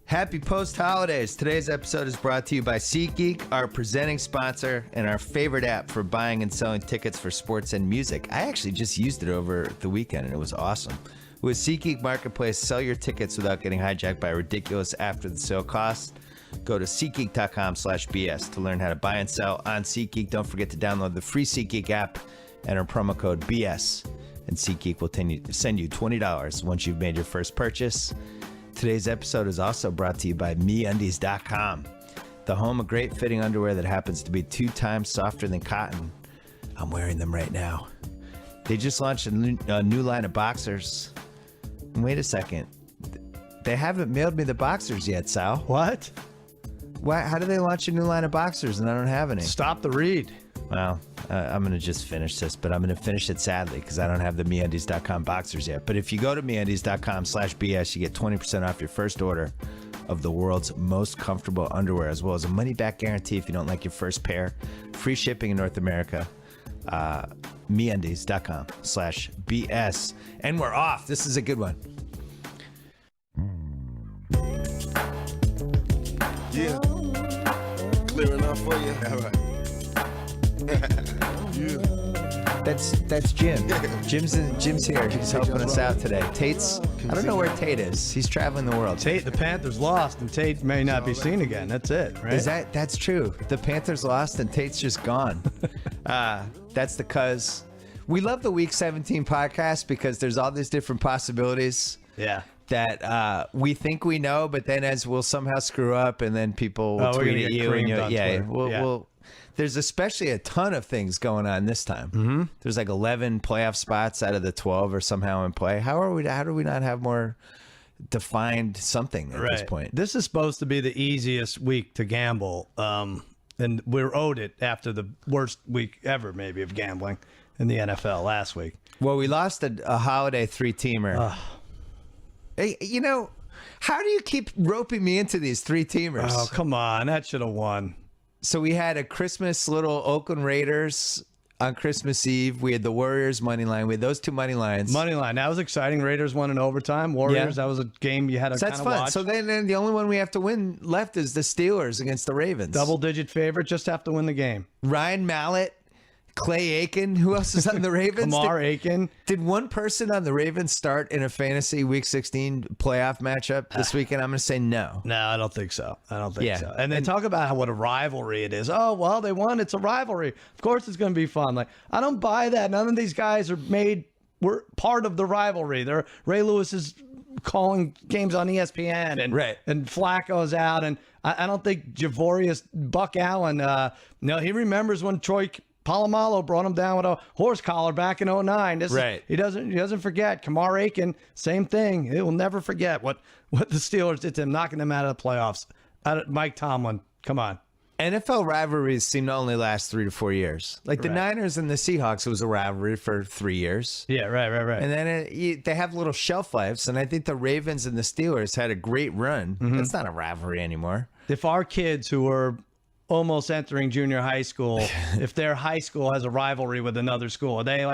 Happy post-holidays. Today's episode is brought to you by SeatGeek, our presenting sponsor and our favorite app for buying and selling tickets for sports and music. I actually just used it over the weekend, and it was awesome. With SeatGeek Marketplace, sell your tickets without getting hijacked by ridiculous after-the-sale costs. Go to SeatGeek.com/BS to learn how to buy and sell on SeatGeek. Don't forget to download the free SeatGeek app, enter promo code BS, and SeatGeek will send you $20 once you've made your first purchase. Today's episode is also brought to you by MeUndies.com, the home of great fitting underwear that happens to be 2 times softer than cotton. I'm wearing them right now. They just launched a new line of boxers. Wait a second. They haven't mailed me the boxers yet, Sal. What? Why? How do they launch a new line of boxers and I don't have any? Stop the read. Well, I'm going to just finish this, but I'm going to finish it sadly because I don't have the MeUndies.com boxers yet. But if you go to MeUndies.com/BS, you get 20% off your first order of the world's most comfortable underwear, as well as a money-back guarantee if you don't like your first pair. Free shipping in North America. MeUndies.com/BS. And we're off. This is a good one. Yeah. Clear enough for you? All right. Yeah. That's Jim. Jim's here. He's helping us out today. Tate's, I don't know where Tate is. He's traveling the world. Tate, the Panthers lost, and Tate may not be seen again. That's it, right? That's true. The Panthers lost, and Tate's just gone. That's because we love the Week 17 podcast because there's all these different possibilities. Yeah. That we think we know, but then as we'll somehow screw up, and then people will tweet at you, and we'll. There's especially a ton of things going on this time. Mm-hmm. There's like 11 playoff spots out of the 12 are somehow in play. How do we not have more defined something at this point? This is supposed to be the easiest week to gamble, and we're owed it after the worst week ever, maybe, of gambling in the NFL last week. Well, we lost a holiday 3-teamer. Hey, how do you keep roping me into these 3-teamers? Oh, come on. That should have won. So we had a Christmas little Oakland Raiders on Christmas Eve. We had the Warriors money line. We had those 2 money lines. Money line. That was exciting. Raiders won in overtime. Warriors, That was a game you had to kind of watch. So then the only one we have to win left is the Steelers against the Ravens. Double-digit favorite. Just have to win the game. Ryan Mallett, Clay Aiken. Who else is on the Ravens? Aiken. Did one person on the Ravens start in a fantasy Week 16 playoff matchup this weekend? I'm going to say no. No, I don't think so. So. And they talk about what a rivalry it is. Oh, well, they won. It's a rivalry. Of course it's going to be fun. Like, I don't buy that. None of these guys were part of the rivalry. Ray Lewis is calling games on ESPN, and Flacco's out. And I don't think Javorius Buck Allen, he remembers when Troy Polamalu brought him down with a horse collar back in 2009. He doesn't forget. Kamar Aiken, same thing. He will never forget what the Steelers did to him, knocking them out of the playoffs. Mike Tomlin, come on. NFL rivalries seem to only last 3 to 4 years. Like the Niners and the Seahawks, it was a rivalry for 3 years. Yeah, right. And then they have little shelf lives, and I think the Ravens and the Steelers had a great run. Mm-hmm. It's not a rivalry anymore. If our kids who were almost entering junior high school, if their high school has a rivalry with another school, are they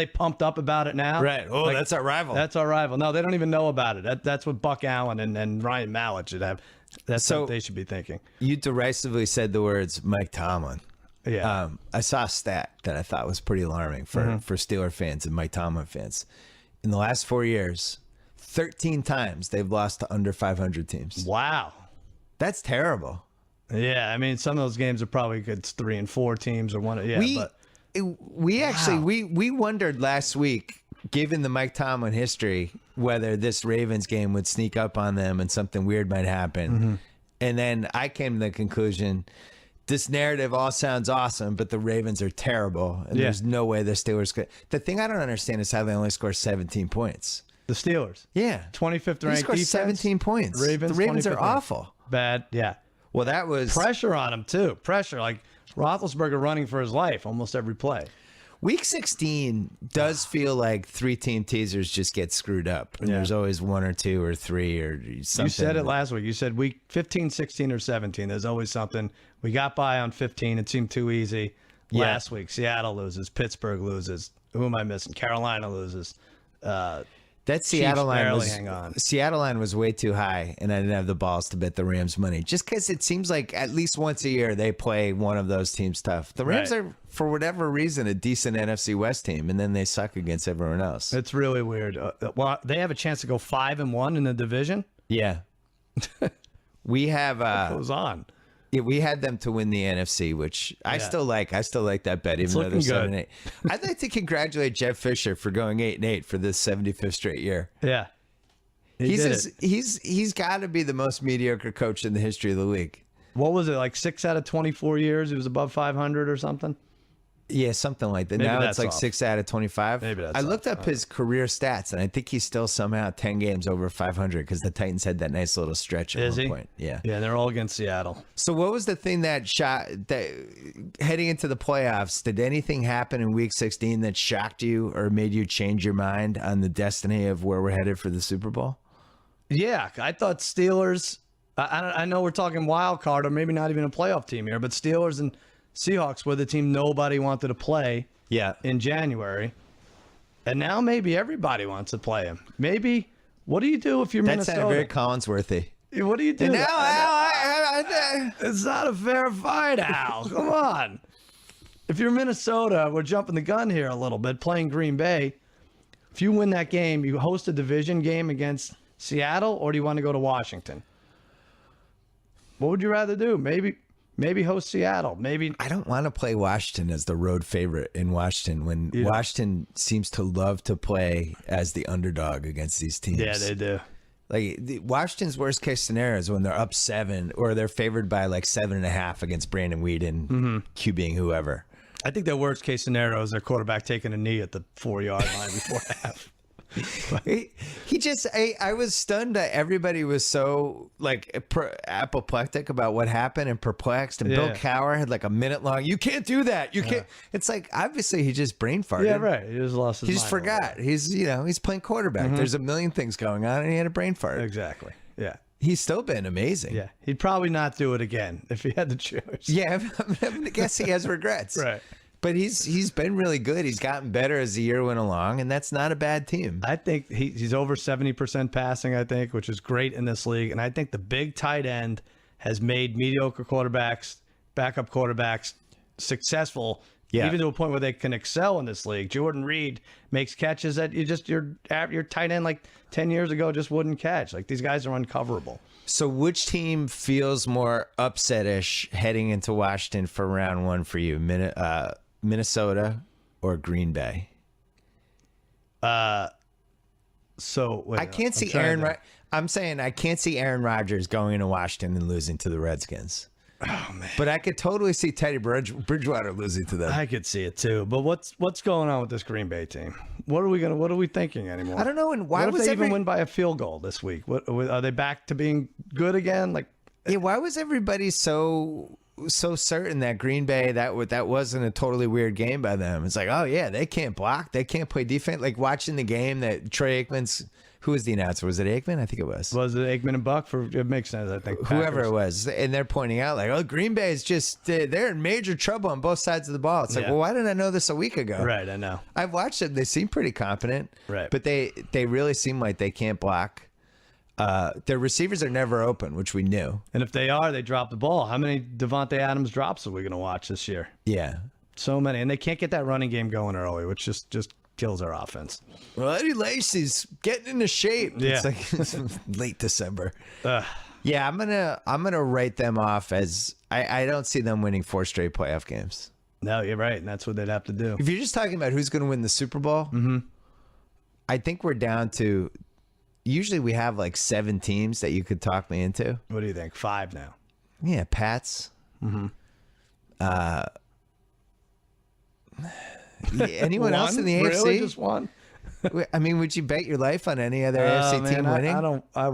pumped up about it now? Right. Oh, like, that's our rival. That's our rival. No, they don't even know about it. That's what Buck Allen and Ryan Mallett should have. That's what they should be thinking. You derisively said the words Mike Tomlin. Yeah. I saw a stat that I thought was pretty alarming for Steeler fans and Mike Tomlin fans. In the last 4 years, 13 times they've lost to under 500 teams. Wow. That's terrible. Yeah, I mean, some of those games are probably good 3 and 4 teams or one. Yeah, we wondered last week, given the Mike Tomlin history, whether this Ravens game would sneak up on them and something weird might happen. Mm-hmm. And then I came to the conclusion, this narrative all sounds awesome, but the Ravens are terrible, and there's no way the Steelers could. The thing I don't understand is how they only score 17 points. The Steelers, 25th25th ranked defense. 17 points. The Ravens are awful. Bad, yeah. Well, that was pressure on him too. Pressure, like Roethlisberger running for his life almost every play. Week 16 does feel like 3-team teasers just get screwed up. And there's always 1 or 2 or 3 or something. You said it last week. You said week 15, 16, or 17. There's always something. We got by on 15. It seemed too easy. Last week, Seattle loses. Pittsburgh loses. Who am I missing? Carolina loses. That That Seattle line was hang on. Seattle line was way too high, and I didn't have the balls to bet the Rams money. Just because it seems like at least once a year they play one of those teams tough. The Rams are, for whatever reason, a decent NFC West team, and then they suck against everyone else. It's really weird. Well, they have a chance to go 5-1 in the division. Yeah, we have. What goes on? Yeah, we had them to win the NFC, which I still like. I still like that bet, even though they're 7-8. I'd like to congratulate Jeff Fisher for going 8-8 for this 75th straight year. Yeah, he's got to be the most mediocre coach in the history of the league. What was it, like 6 out of 24 years? He was above 500 or something. Yeah, something like that. Maybe now that's it's like off. 6 out of 25. Maybe that's I looked up his career stats, and I think he's still somehow 10 games over 500 because the Titans had that nice little stretch at one point. Yeah, they're all against Seattle. So what was the thing that heading into the playoffs? Did anything happen in Week 16 that shocked you or made you change your mind on the destiny of where we're headed for the Super Bowl? Yeah, I thought Steelers. I know we're talking wild card or maybe not even a playoff team here, but Steelers and Seahawks were the team nobody wanted to play in January. And now maybe everybody wants to play him. Maybe, what do you do if you're That Minnesota? sounded very Collinsworthy. What do you do? It's not a fair fight, Al. Come on. If you're Minnesota, we're jumping the gun here a little bit, playing Green Bay. If you win that game, you host a division game against Seattle, or do you want to go to Washington? What would you rather do? Maybe host Seattle. Maybe I don't want to play Washington as the road favorite in Washington when Washington seems to love to play as the underdog against these teams. Yeah, they do. Like Washington's worst case scenario is when they're up 7 or they're favored by like 7.5 against Brandon Weeden QBing whoever. I think their worst case scenario is their quarterback taking a knee at the 4-yard line before half. He just, I was stunned that everybody was so like apoplectic about what happened and perplexed. And Bill Cowher had like a minute long, you can't do that. You can't. It's like, obviously he just brain farted. Yeah, right. He just lost his mind. He just forgot. He's playing quarterback. There's a million things going on and he had a brain fart. Exactly. Yeah. He's still been amazing. Yeah. He'd probably not do it again if he had the choice. Yeah. I guess he has regrets. Right. But he's been really good. He's gotten better as the year went along, and that's not a bad team. I think he's over 70% passing, I think, which is great in this league. And I think the big tight end has made mediocre quarterbacks, backup quarterbacks successful, even to a point where they can excel in this league. Jordan Reid makes catches that your tight end like 10 years ago just wouldn't catch. Like, these guys are uncoverable. So which team feels more upset-ish heading into Washington for round 1 for you? Minnesota or Green Bay? So wait, I can't see I'm saying I can't see Aaron Rodgers going into Washington and losing to the Redskins. Oh man! But I could totally see Teddy Bridgewater losing to them. I could see it too. But what's going on with this Green Bay team? What are we thinking anymore? I don't know. And why what was if they even win by a field goal this week? What are they back to being good again? Like, why was everybody so certain that Green Bay that wasn't a totally weird game by them? It's like, oh yeah, they can't block, they can't play defense. Like watching the game that Troy Aikman's, who was the announcer? Was it Aikman? I think it was. Was it Aikman and Buck? It makes sense, I think. Whoever Packers. it was, and they're pointing out like, oh, Green Bay is just they're in major trouble on both sides of the ball. It's like, well, why didn't I know this a week ago? Right, I know. I've watched them. They seem pretty competent. Right, but they really seem like they can't block. Their receivers are never open, which we knew. And if they are, they drop the ball. How many Devontae Adams drops are we going to watch this year? Yeah. So many. And they can't get that running game going early, which just kills our offense. Well, Eddie Lacy's getting into shape. Yeah. It's like late December. Yeah, I'm gonna write them off as I don't see them winning 4 straight playoff games. No, you're right. And that's what they'd have to do. If you're just talking about who's going to win the Super Bowl, I think we're down to... Usually we have like 7 teams that you could talk me into. What do you think? 5 now. Yeah, Pats. Anyone else in the AFC? Really? Just one? I mean, would you bet your life on any other AFC team winning? I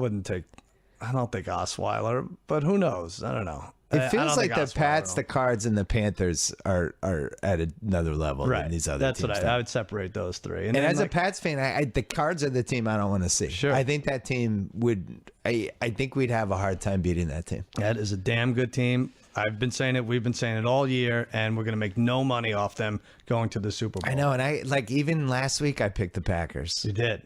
don't think Osweiler, but who knows? I don't know. It feels like the Pats, the Cards, and the Panthers are at another level than these other teams. That's what I would separate those 3. And as a Pats fan, the Cards are the team I don't want to see. Sure. I think that team would. I think we'd have a hard time beating that team. That is a damn good team. I've been saying it. We've been saying it all year, and we're going to make no money off them going to the Super Bowl. I know, and even last week I picked the Packers. You did.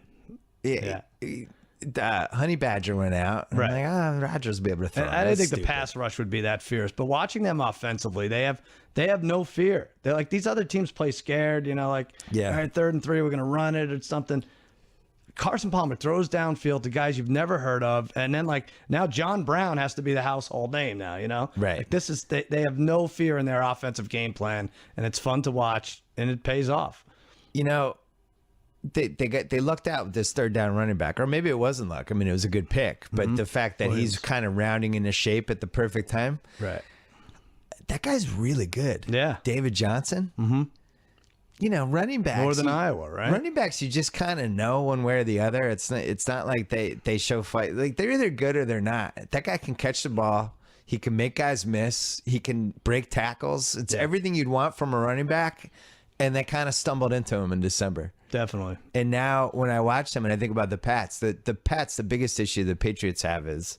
Honey Badger went out. And Right. I'm like, Rodgers will be able to throw. I didn't think the pass rush would be that fierce, but watching them offensively, they have no fear. They're like, these other teams play scared, all right, 3rd and 3, we're going to run it or something. Carson Palmer throws downfield to guys you've never heard of, and then now John Brown has to be the household name now, Right. Like this is they have no fear in their offensive game plan, and it's fun to watch, and it pays off. They lucked out with this 3rd down running back, or maybe it wasn't luck. I mean, it was a good pick, but the fact that he's kind of rounding into shape at the perfect time, right? That guy's really good. Yeah, David Johnson. Mm-hmm. Running backs. Northern Iowa, right? Running backs, you just kind of know one way or the other. It's not like they show fight. Like, they're either good or they're not. That guy can catch the ball. He can make guys miss. He can break tackles. It's everything you'd want from a running back. And they kind of stumbled into him in December. Definitely. And now when I watch them and I think about the Pats, the Pats, the biggest issue the Patriots have is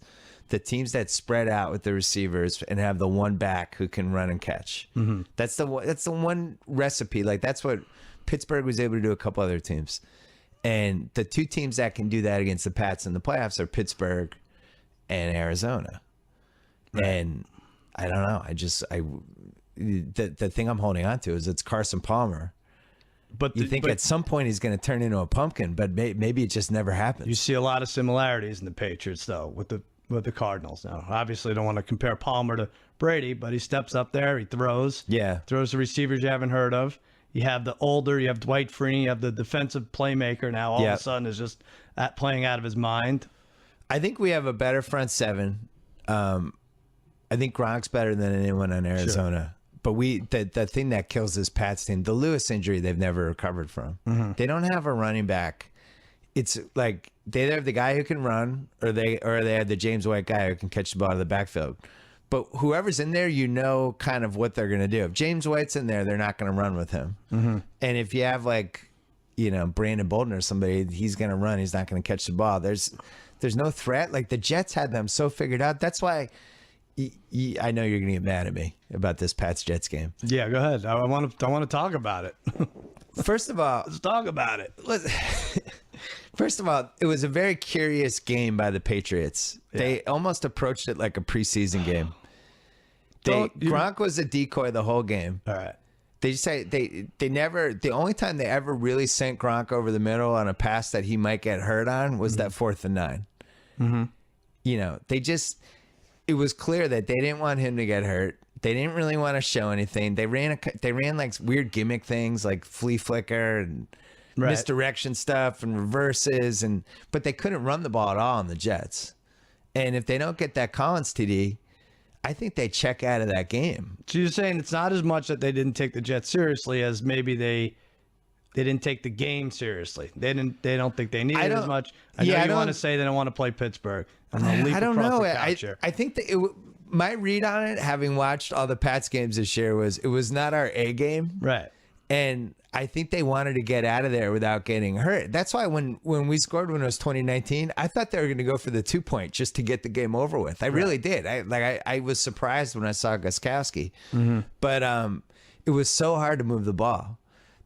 the teams that spread out with the receivers and have the one back who can run and catch. Mm-hmm. That's the one recipe. Like, that's what Pittsburgh was able to do a couple other teams. And the two teams that can do that against the Pats in the playoffs are Pittsburgh and Arizona. Right. And I don't know. The thing I'm holding on to is it's Carson Palmer. But you think at some point he's going to turn into a pumpkin, but maybe it just never happens. You see a lot of similarities in the Patriots, though, with the Cardinals. Now, obviously, don't want to compare Palmer to Brady, but he steps up there, he throws. Yeah. Throws to receivers you haven't heard of. You have you have Dwight Freeney, you have the defensive playmaker now. All of a sudden is just playing out of his mind. I think we have a better front seven. I think Gronk's better than anyone in Arizona. Sure. But the thing that kills this Pats team, the Lewis injury, they've never recovered from. Mm-hmm. They don't have a running back. It's like they have the guy who can run, or they have the James White guy who can catch the ball out of the backfield. But whoever's in there, kind of what they're going to do. If James White's in there, they're not going to run with him. Mm-hmm. And if you have Brandon Bolden or somebody, he's going to run. He's not going to catch the ball. There's no threat. Like, the Jets had them so figured out. That's why. I know you're going to get mad at me about this Pats-Jets game. Yeah, go ahead. I want to talk about it. First of all, let's talk about it. First of all, it was a very curious game by the Patriots. Yeah. They almost approached it like a preseason game. Gronk was a decoy the whole game. All right. They say they never. The only time they ever really sent Gronk over the middle on a pass that he might get hurt on was that 4th and 9. Mm-hmm. They just. It was clear that they didn't want him to get hurt. They didn't really want to show anything. They ran like weird gimmick things like flea flicker and misdirection stuff and reverses, but they couldn't run the ball at all on the Jets. And if they don't get that Collins TD, I think they check out of that game. So you're saying it's not as much that they didn't take the Jets seriously as maybe they didn't take the game seriously. They don't think they need it as much. I know you want to say they don't want to play Pittsburgh. I don't know. I think that my read on it, having watched all the Pats games this year, was it was not our A game. Right. And I think they wanted to get out of there without getting hurt. That's why when we scored when it was 2019, I thought they were going to go for the 2-point just to get the game over with. I really did. I was surprised when I saw Gostkowski. Mm-hmm. But it was so hard to move the ball.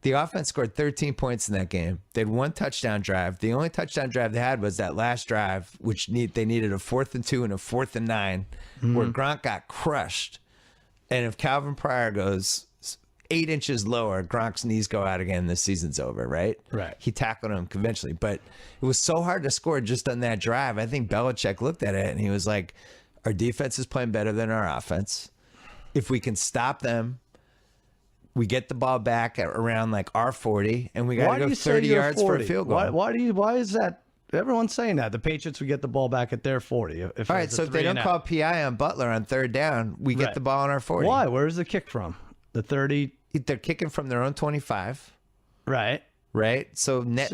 The offense scored 13 points in that game. They had one touchdown drive. The only touchdown drive they had was that last drive, which they needed a 4th and 2 and a 4th and 9, where Gronk got crushed. And if Calvin Pryor goes 8 inches lower, Gronk's knees go out again. The season's over, right? Right. He tackled him conventionally, but it was so hard to score just on that drive. I think Belichick looked at it and he was like, "Our defense is playing better than our offense. If we can stop them." We get the ball back at around like our 40, and we got to go 30 yards for a field goal. Why is that? Everyone's saying that. The Patriots would get the ball back at their 40. All right, so if they don't call PI on Butler on 3rd down, we get the ball on our 40. Why? Where's the kick from? The 30? They're kicking from their own 25. Right. Right? So net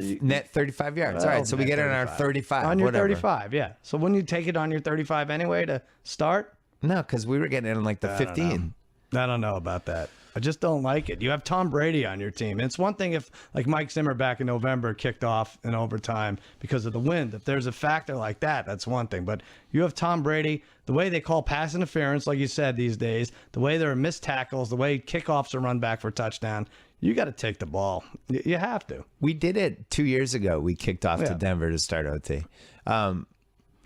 35 yards. All right, so we get it on our 35. On your 35, yeah. So wouldn't you take it on your 35 anyway to start? No, because we were getting it on like the 15. I don't know about that. I just don't like it. You have Tom Brady on your team. And it's one thing if, like Mike Zimmer back in November, kicked off in overtime because of the wind. If there's a factor like that, that's one thing. But you have Tom Brady, the way they call pass interference, like you said these days, the way there are missed tackles, the way kickoffs are run back for touchdown, You got to take the ball. You have to. We did it 2 years ago. We kicked off to Denver to start OT.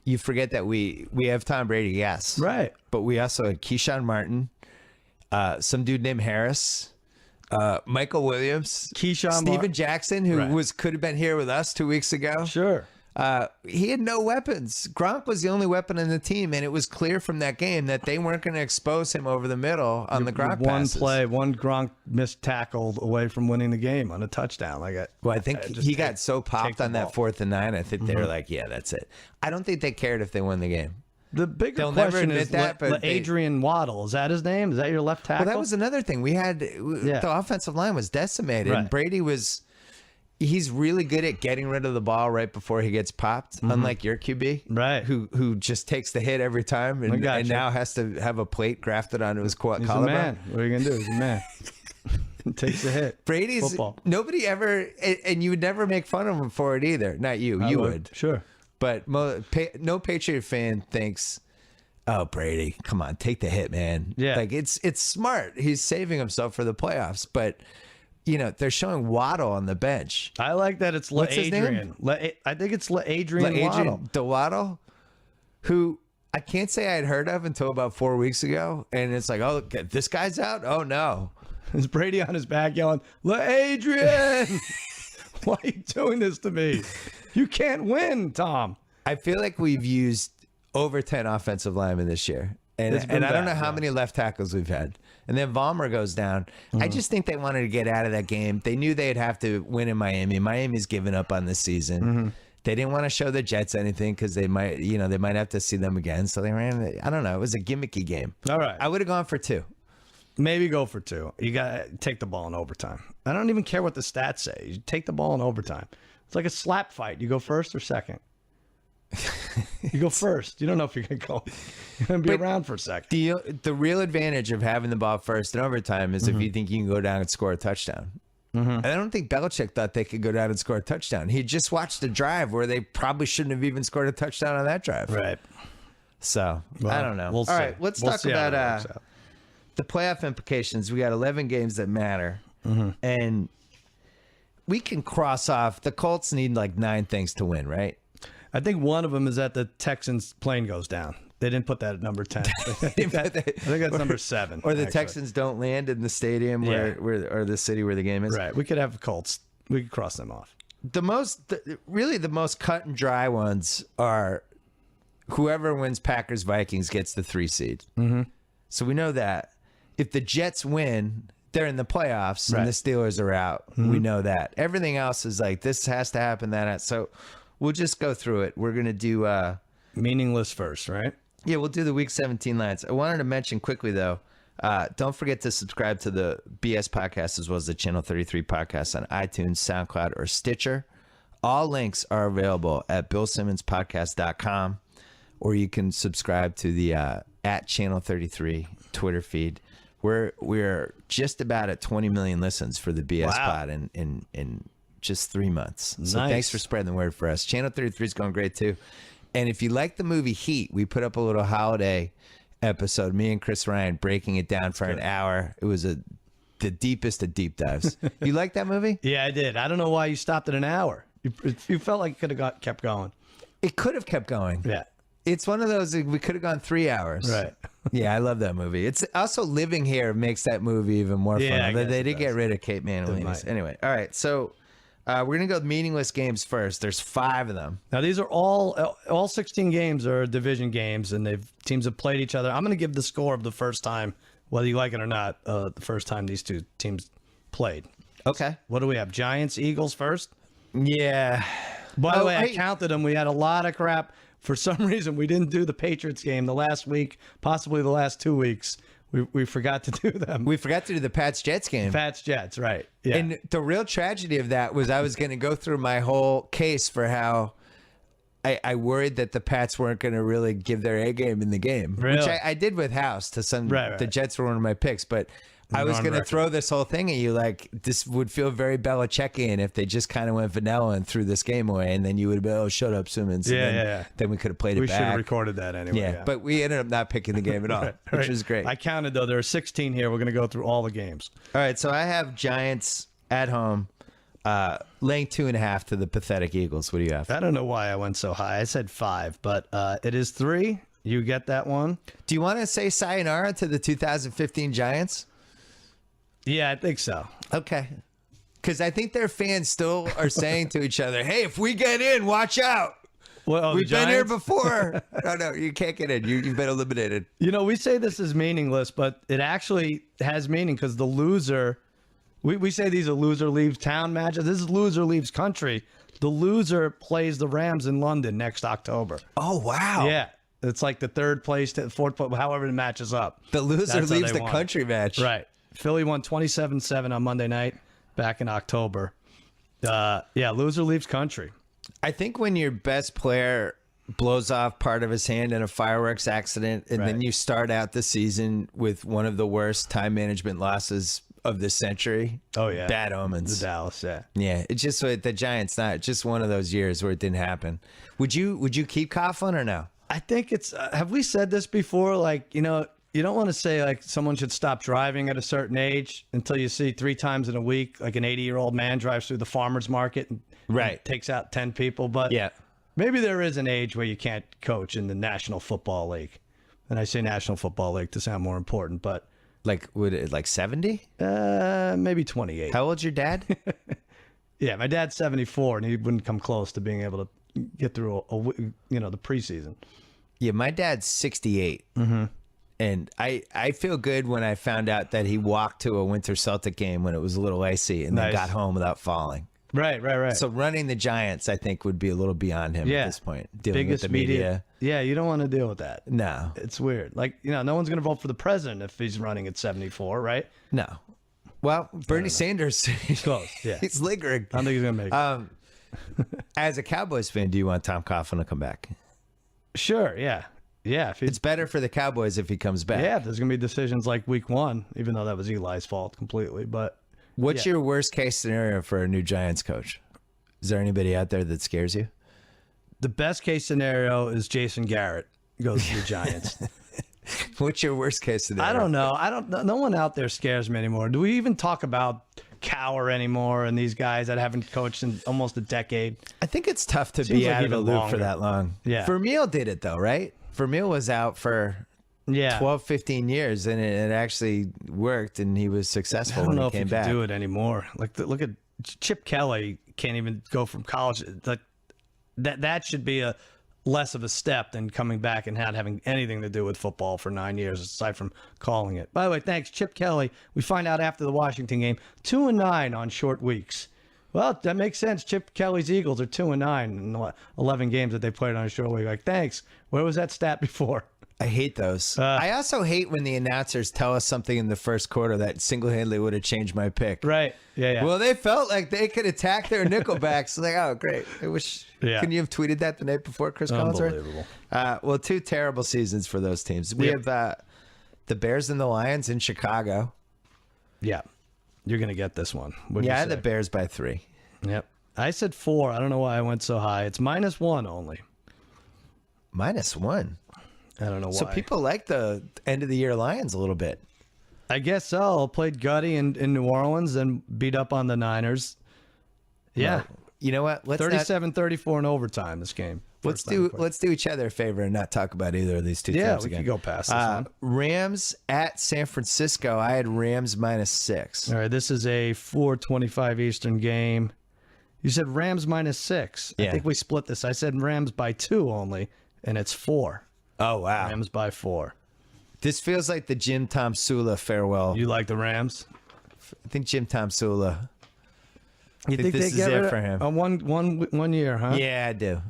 You forget that we have Tom Brady, yes. Right. But we also had Keyshawn Martin, some dude named Harris, Michael Williams, Steven Jackson, who could have been here with us 2 weeks ago. Sure. He had no weapons. Gronk was the only weapon in the team, and it was clear from that game that they weren't going to expose him over the middle on the Gronk passes. One Gronk missed tackle away from winning the game on a touchdown. I think he got so popped on that 4th and 9. I think they were like, yeah, that's it. I don't think they cared if they won the game. The bigger question is Adrian Waddle. Is that his name? Is that your left tackle? Well, that was another thing. We had the offensive line was decimated, and Brady was. He's really good at getting rid of the ball right before he gets popped, unlike your QB, right? Who just takes the hit every time and now has to have a plate grafted onto his collarbone. He's a man. What are you gonna do? He's a man. Takes the hit. Brady's football. Nobody ever, and you would never make fun of him for it either. Not you. You would. Sure. But no Patriot fan thinks, oh, Brady, come on, take the hit, man. Yeah. Like it's smart. He's saving himself for the playoffs, but. They're showing Waddle on the bench. I like that it's Adrian. I think it's Adrian Waddle, who I can't say I had heard of until about 4 weeks ago. And it's like, oh, this guy's out? Oh, no. Is Brady on his back yelling, Adrian? Why are you doing this to me? You can't win, Tom. I feel like we've used over 10 offensive linemen this year. And I don't know how many left tackles we've had. And then Vollmer goes down. I just think they wanted to get out of that game. They knew they'd have to win in Miami. Miami's given up on this season. They didn't want to show the Jets anything because they might have to see them again. So they ran. I don't know. It was a gimmicky game. All right. I would have gone for 2. Maybe go for 2. You got to take the ball in overtime. I don't even care what the stats say. You take the ball in overtime. It's like a slap fight. You go first or second? You go first. You don't know if you're going to go. You're going to be around for a second. The real advantage of having the ball first in overtime is if you think you can go down and score a touchdown. And I don't think Belichick thought they could go down and score a touchdown. He just watched a drive where they probably shouldn't have even scored a touchdown on that drive. Right. So, I don't know. All right, let's talk about the playoff implications. We got 11 games that matter. And we can cross off. The Colts need like 9 things to win, right? I think one of them is that the Texans plane goes down. They didn't put that at number 10. I think that's number 7. Or the Texans don't land in the stadium or the city where the game is. Right. We could have the Colts. We could cross them off. Really the most cut and dry ones are whoever wins Packers Vikings gets the 3 seed. So we know that. If the Jets win, they're in the playoffs and the Steelers are out. We know that. Everything else is like this has to happen. So we'll just go through it. We're going to do meaningless first, right? Yeah, we'll do the Week 17 lines. I wanted to mention quickly, though, don't forget to subscribe to the BS podcast as well as the Channel 33 podcast on iTunes, SoundCloud, or Stitcher. All links are available at BillSimmonsPodcast.com, or you can subscribe to the at Channel 33 Twitter feed. We're just about at 20 million listens for the BS pod in just 3 months. So thanks for spreading the word for us. Channel 33 is going great, too. And if you like the movie Heat, we put up a little holiday episode, me and Chris Ryan breaking it down for an hour. It was the deepest of deep dives. You like that movie? Yeah, I did. I don't know why you stopped at an hour. You felt like it could have kept going. It could have kept going. Yeah. It's one of those, we could have gone 3 hours. Right. Yeah, I love that movie. It's also living here makes that movie even more fun. They did get rid of Kate Manalini. Anyway, all right. So we're going to go with meaningless games first. There's 5 of them. Now, these are all 16 games are division games, and teams have played each other. I'm going to give the score of the first time, whether you like it or not, the first time these two teams played. Okay. What do we have? Giants, Eagles first? Yeah. By the way, I counted them. We had a lot of crap. For some reason, we didn't do the Patriots game the last week, possibly the last 2 weeks. We forgot to do them. We forgot to do the Pats-Jets game. Pats-Jets, right. Yeah. And the real tragedy of that was I was going to go through my whole case for how I worried that the Pats weren't going to really give their A game in the game. Really? Which I did with House to some. Right. The Jets were one of my picks. But I was going to throw this whole thing at you. Like, this would feel very Belichickian if they just kind of went vanilla and threw this game away, and then you would have been, oh, shut up, Simmons. Yeah. Then we could have played it back. We should have recorded that anyway. Yeah, but we ended up not picking the game at all, which was great. I counted, though. There are 16 here. We're going to go through all the games. All right, so I have Giants at home, laying 2.5 to the pathetic Eagles. What do you have? I don't know why I went so high. I said 5, but it is 3. You get that one? Do you want to say sayonara to the 2015 Giants? Yeah, I think so. Okay. Because I think their fans still are saying to each other, hey, if we get in, watch out. Well, we've been here before. No, you can't get in. You've been eliminated. You know, we say this is meaningless, but it actually has meaning because the loser, we say these are loser leaves town matches. This is loser leaves country. The loser plays the Rams in London next October. Oh, wow. Yeah. It's like the third place to the fourth place, however the match is up. The loser leaves the country match. Right. Philly won 27-7 on Monday night back in October. Loser leaves country. I think when your best player blows off part of his hand in a fireworks accident, and then you start out the season with one of the worst time management losses of the century. Oh, yeah. Bad omens. The Dallas, yeah. Yeah, it's just the Giants, not just one of those years where it didn't happen. Would you keep Coughlin or no? I think it's, have we said this before? Like, you know, you don't want to say like someone should stop driving at a certain age until you see 3 times in a week, like an 80-year-old man drives through the farmer's market and takes out 10 people. But maybe there is an age where you can't coach in the National Football League. And I say National Football League to sound more important, but. Like, would it like 70? Maybe 28. How old's your dad? Yeah, my dad's 74, and he wouldn't come close to being able to get through the preseason. Yeah, my dad's 68. Mm-hmm. And I feel good when I found out that he walked to a Winter Celtic game when it was a little icy and then got home without falling. Right. So running the Giants, I think, would be a little beyond him at this point. Dealing with the media. Yeah, you don't want to deal with that. No. It's weird. Like, no one's going to vote for the president if he's running at 74, right? No. Well, Bernie Sanders, he's close. Yeah. He's lingering. I don't think he's going to make it. As a Cowboys fan, do you want Tom Coughlin to come back? Sure, yeah. Yeah. It's better for the Cowboys if he comes back. Yeah, there's going to be decisions like week 1, even though that was Eli's fault completely. But what's your worst case scenario for a new Giants coach? Is there anybody out there that scares you? The best case scenario is Jason Garrett goes to the Giants. What's your worst case scenario? I don't know. No one out there scares me anymore. Do we even talk about Cower anymore and these guys that haven't coached in almost a decade? I think it's tough to be out of the loop for that long. Yeah. Vermeil did it though, right? Vermeil was out for 12, 15 years, and it actually worked, and he was successful when he came back. I don't know if he can do it anymore. Like, look at Chip Kelly. Can't even go from college. Like that should be a less of a step than coming back and not having anything to do with football for 9 years, aside from calling it. By the way, thanks, Chip Kelly. We find out after the Washington game, 2-9 on short weeks. Well, that makes sense. Chip Kelly's Eagles are 2-9 in 11 games that they played on a short week. Like, thanks. Where was that stat before? I hate those. I also hate when the announcers tell us something in the first quarter that single-handedly would have changed my pick. Right. Yeah. Well, they felt like they could attack their nickelbacks. Like, oh, great. I wish. Yeah. Can you have tweeted that the night before, Chris Collins? Unbelievable. Well, 2 terrible seasons for those teams. We have the Bears and the Lions in Chicago. Yeah. You're going to get this one. I had the Bears by 3. Yep. I said 4. I don't know why I went so high. It's -1 only. -1? I don't know why. So people like the end of the year Lions a little bit. I guess so. Played gutty in New Orleans and beat up on the Niners. Yeah. Well, you know what? 37-34 in overtime this game. Let's do each other a favor and not talk about either of these two teams again. Yeah, we can go past this one. Rams at San Francisco. I had Rams -6. All right, this is a 4:25 Eastern game. You said Rams -6. Yeah. I think we split this. I said Rams by 2 only, and it's 4. Oh, wow. Rams by 4. This feels like the Jim Tom Sula farewell. You like the Rams? I think Jim Tom Sula. You think this they get it for him? One year, huh? Yeah, I do.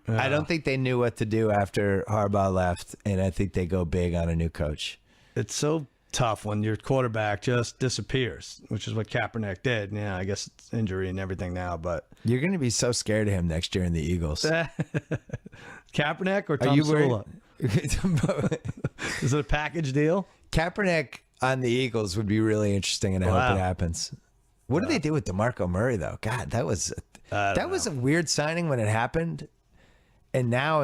I don't think they knew what to do after Harbaugh left, and I think they go big on a new coach. It's so tough when your quarterback just disappears, which is what Kaepernick did. Yeah, I guess it's injury and everything now, but you're going to be so scared of him next year in the Eagles. Kaepernick or Tom Sula? Is it a package deal? Kaepernick, on the Eagles would be really interesting, and I hope it happens. What do they do with DeMarco Murray, though? God, that was a weird signing when it happened, and now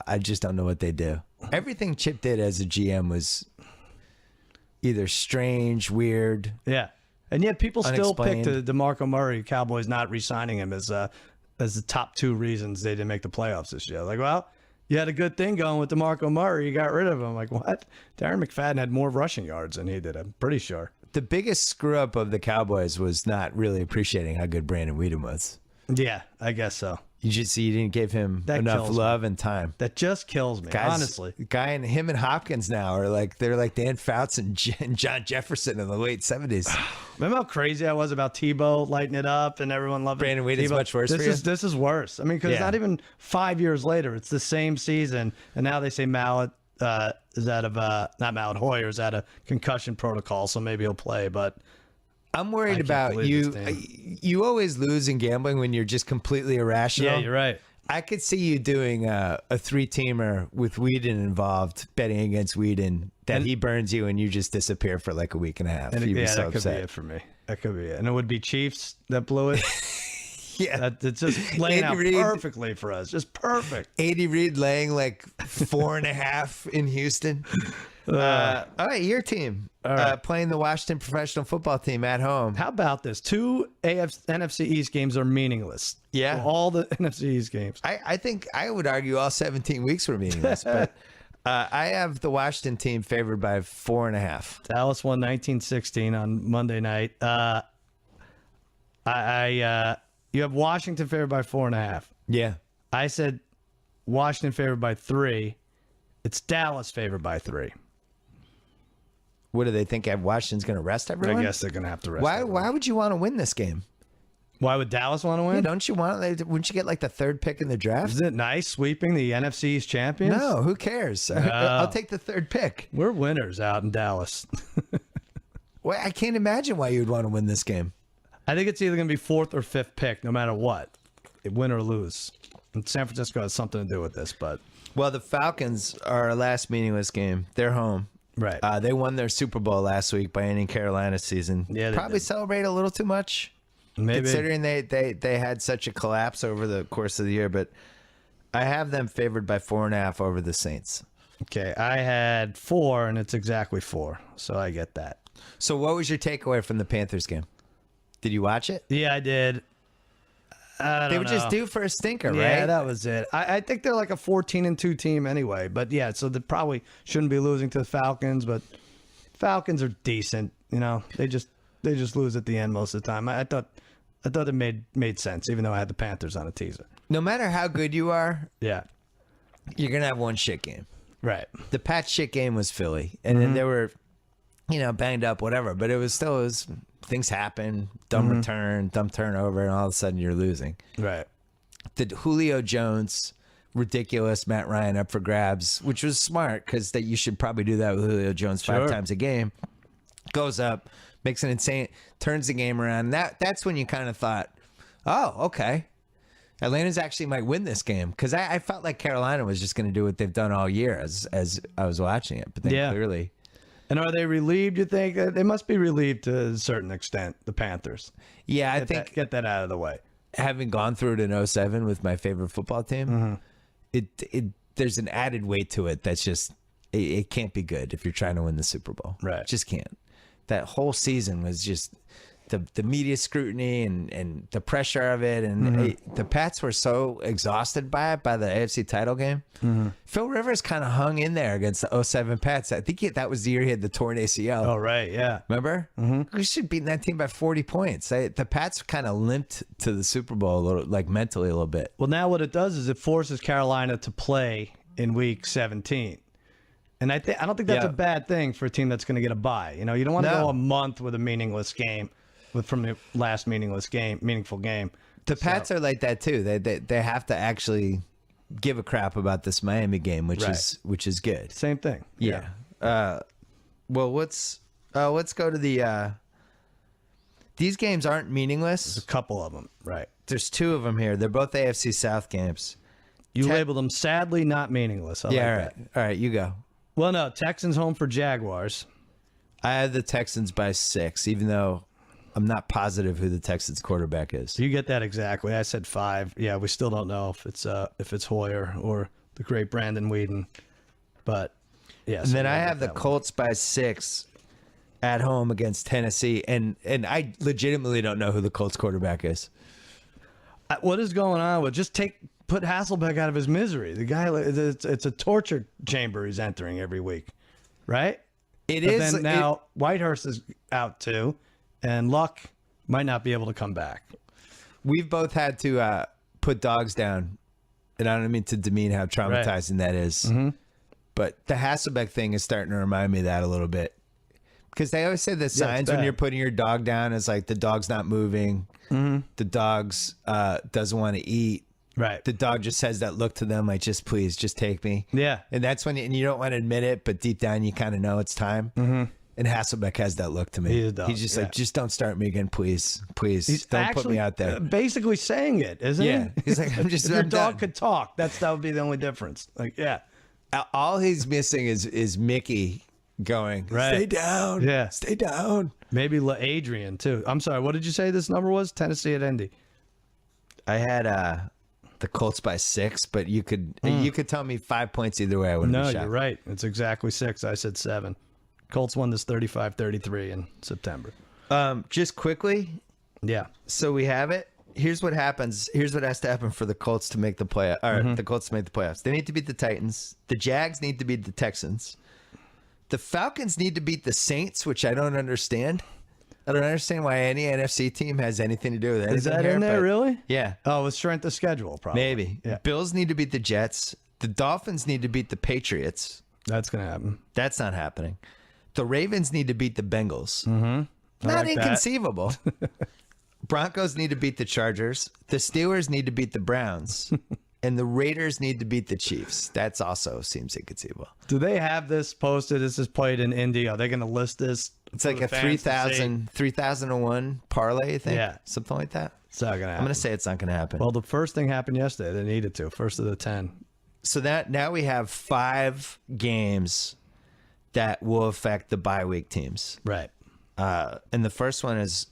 I just don't know what they do. Everything Chip did as a GM was either strange, weird. Yeah. And yet people still pick the DeMarco Murray, Cowboys not re-signing him as the top 2 reasons they didn't make the playoffs this year. Like, well, you had a good thing going with DeMarco Murray. You got rid of him. Like, what? Darren McFadden had more rushing yards than he did, I'm pretty sure. The biggest screw-up of the Cowboys was not really appreciting how good Brandon Weeden was. Yeah, I guess so. You didn't give him enough love and time. That just kills me, honestly. Him and Hopkins now are they're like Dan Fouts and John Jefferson in the late 70s. Remember how crazy I was about Tebow lighting it up and everyone loved Brandon Weeden's much worse for you? This is worse. I mean, because it's not even 5 years later. It's the same season. And now they say Mallet is out of, not Mallet, Hoyer is out of concussion protocol, so maybe he'll play. But I'm worried about you. You always lose in gambling when you're just completely irrational. Yeah, you're right. I could see you doing a 3-teamer with Weeden involved, betting against Weeden, that he burns you and you just disappear for like a week and a half. And You'd be so that could be it for me. That could be it. And it would be Chiefs that blew it. Yeah. It's just laying out perfectly for us. Just perfect. Reid laying like 4.5 in Houston. All right, your team playing the Washington professional football team at home. How about this? 2 NFC East games are meaningless. Yeah. All the NFC East games. I think I would argue all 17 weeks were meaningless, but I have the Washington team favored by 4.5. Dallas won 19-16 on Monday night. You have Washington favored by 4.5. Yeah. I said Washington favored by 3. It's Dallas favored by 3. What do they think? Washington's going to rest everyone? I guess they're going to have to rest everyone. Why would you want to win this game? Why would Dallas want to win? Yeah, don't you want? Wouldn't you get like the 3rd pick in the draft? Isn't it nice sweeping the NFC East champions? No, who cares? I'll take the 3rd pick. We're winners out in Dallas. Well, I can't imagine why you would want to win this game. I think it's either going to be 4th or 5th pick, no matter what, win or lose. And San Francisco has something to do with this, but well, the Falcons are our last meaningless game. They're home. Right. They won their Super Bowl last week by ending Carolina's season. Yeah, probably celebrate a little too much. Maybe. Considering they had such a collapse over the course of the year, but I have them favored by 4.5 over the Saints. Okay, I had 4, and it's exactly 4, so I get that. So what was your takeaway from the Panthers game? Did you watch it? Yeah, I did. They were just due for a stinker, right? Yeah, that was it. I think they're like a 14-2 team anyway, but yeah, so they probably shouldn't be losing to the Falcons, but Falcons are decent. You know, they just lose at the end most of the time. I thought it made sense, even though I had the Panthers on a teaser. No matter how good you are, yeah, you're gonna have one shit game. Right. The Pats shit game was Philly, and then they were, banged up, whatever. But it was things happen, dumb return, dumb turnover, and all of a sudden you're losing. Right. The Julio Jones, ridiculous Matt Ryan up for grabs, which was smart because you should probably do that with Julio Jones 5 times a game. Goes up, makes an insane, turns the game around. That's when you kind of thought, oh, okay. Atlanta's actually might win this game because I felt like Carolina was just going to do what they've done all year as I was watching it. But then clearly. And are they relieved, you think? They must be relieved to a certain extent, the Panthers. Yeah, I think. Get that out of the way. Having gone through it in 2007 with my favorite football team, there's an added weight to it that's just, it can't be good if you're trying to win the Super Bowl. Right. It just can't. That whole season was just the media scrutiny and the pressure of it. And the Pats were so exhausted by it, by the AFC title game. Phil Rivers kind of hung in there against the 2007 Pats. I think that was the year he had the torn ACL. Oh, right. Yeah. Remember? We should have beaten that team by 40 points. The Pats kind of limped to the Super Bowl a little, like mentally a little bit. Well, now what it does is it forces Carolina to play in week 17. And I don't think that's a bad thing for a team that's going to get a bye. You don't want to go a month with a meaningless game from the last meaningful game. The Pats are like that too. They have to actually give a crap about this Miami game, which is good. Same thing. Yeah. Well, let's go to the. These games aren't meaningless. There's a couple of them. Right. There's 2 of them here. They're both AFC South games. You labeled them sadly not meaningless. All right. All right, you go. Well, no, Texans home for Jaguars. I have the Texans by 6, even though I'm not positive who the Texans quarterback is. You get that exactly. I said 5. Yeah, we still don't know if it's Hoyer or the great Brandon Weeden. But yeah. And then I have the Colts by 6 at home against Tennessee, and I legitimately don't know who the Colts quarterback is. What is going on with put Hasselbeck out of his misery? The guy, it's a torture chamber he's entering every week, right? It is. Then now Whitehurst is out too, and Luck might not be able to come back. We've both had to put dogs down, and I don't mean to demean how traumatizing that is. Mm-hmm. But the Hasselbeck thing is starting to remind me of that a little bit. Because they always say the signs when you're putting your dog down is like the dog's not moving, the dog's doesn't want to eat. Right. The dog just has that look to them like, just please, just take me. Yeah. And that's when you don't want to admit it, but deep down you kind of know it's time. Mm-hmm. And Hasselbeck has that look to me. He's just like, just don't start me again, please. Please, don't put me out there. Basically saying it, isn't he? Yeah. He's like, if your dog could talk, that would be the only difference. Like, yeah. All he's missing is Mickey going, stay down. Yeah. Stay down. Maybe Adrian, too. I'm sorry. What did you say this number was? Tennessee at Indy. I had the Colts by 6, but you could tell me 5 points either way. I wouldn't be shocked. No, you're right. It's exactly 6. I said 7. Colts won this 35-33 in September. Just quickly. Yeah. So we have it. Here's what happens. Here's what has to happen for the Colts to make the play. Or the Colts to make the playoffs. They need to beat the Titans. The Jags need to beat the Texans. The Falcons need to beat the Saints, which I don't understand. I don't understand why any NFC team has anything to do with it. Is that in there, really? Yeah. Oh, it's strength of schedule, probably. Maybe. Yeah. Bills need to beat the Jets. The Dolphins need to beat the Patriots. That's going to happen. That's not happening. The Ravens need to beat the Bengals. Mm-hmm. Not inconceivable. Broncos need to beat the Chargers. The Steelers need to beat the Browns. And the Raiders need to beat the Chiefs. That's also seems inconceivable. Do they have this posted? This is played in Indy. Are they going to list this? It's like a 3,001 parlay, I think. Yeah. Something like that. It's not going to happen. I'm going to say it's not going to happen. Well, the first thing happened yesterday. They needed to. First of the 10. So that now we have 5 games that will affect the bye week teams. Right. And the first one is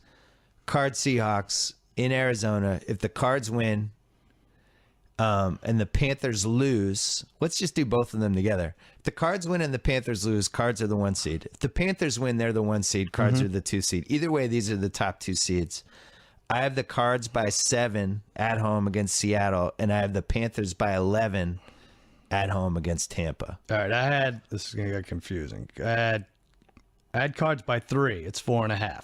Cards Seahawks in Arizona. If the Cards win and the Panthers lose, let's just do both of them together. If the Cards win and the Panthers lose, Cards are the 1 seed. If the Panthers win, they're the 1 seed. Cards are the 2 seed. Either way, these are the top 2 seeds. I have the Cards by 7 at home against Seattle, and I have the Panthers by 11 at home against Tampa. All right, this is going to get confusing. I had Cards by 3. It's 4.5.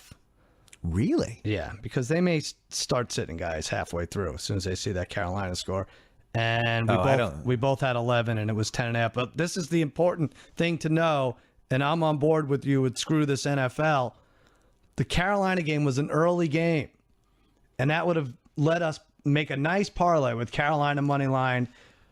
Really? Yeah, because they may start sitting guys halfway through as soon as they see that Carolina score. And we both had 11, and it was 10.5. But this is the important thing to know, and I'm on board with you with screw this NFL. The Carolina game was an early game, and that would have let us make a nice parlay with Carolina money line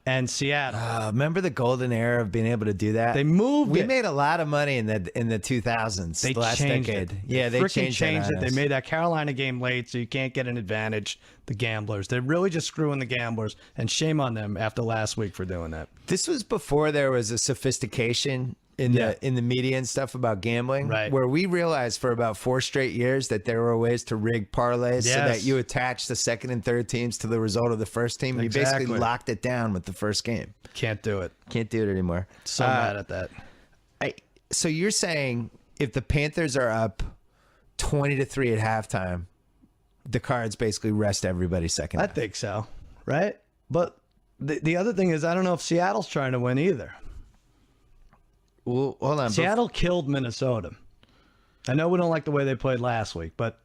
and Seattle. Remember the golden era of being able to do that? They moved We it. made a lot of money in the 2000s, the last decade. Yeah, they changed it. They us. made that Carolina game late, so you can't get an advantage. The gamblers. They're really just screwing the gamblers, and shame on them after last week for doing that. This was before there was a sophistication in the media and stuff about gambling, right? Where we realized for about 4 straight years that there were ways to rig parlays so that you attach the second and third teams to the result of the first team. Exactly. You basically locked it down with the first game. Can't do it. Can't do it anymore. So mad at that. So you're saying if the Panthers are up 20-3 at halftime, the Cards basically rest everybody second half? I think so, right? But the other thing is I don't know if Seattle's trying to win either. Well, hold on. Seattle killed Minnesota. I know we don't like the way they played last week, but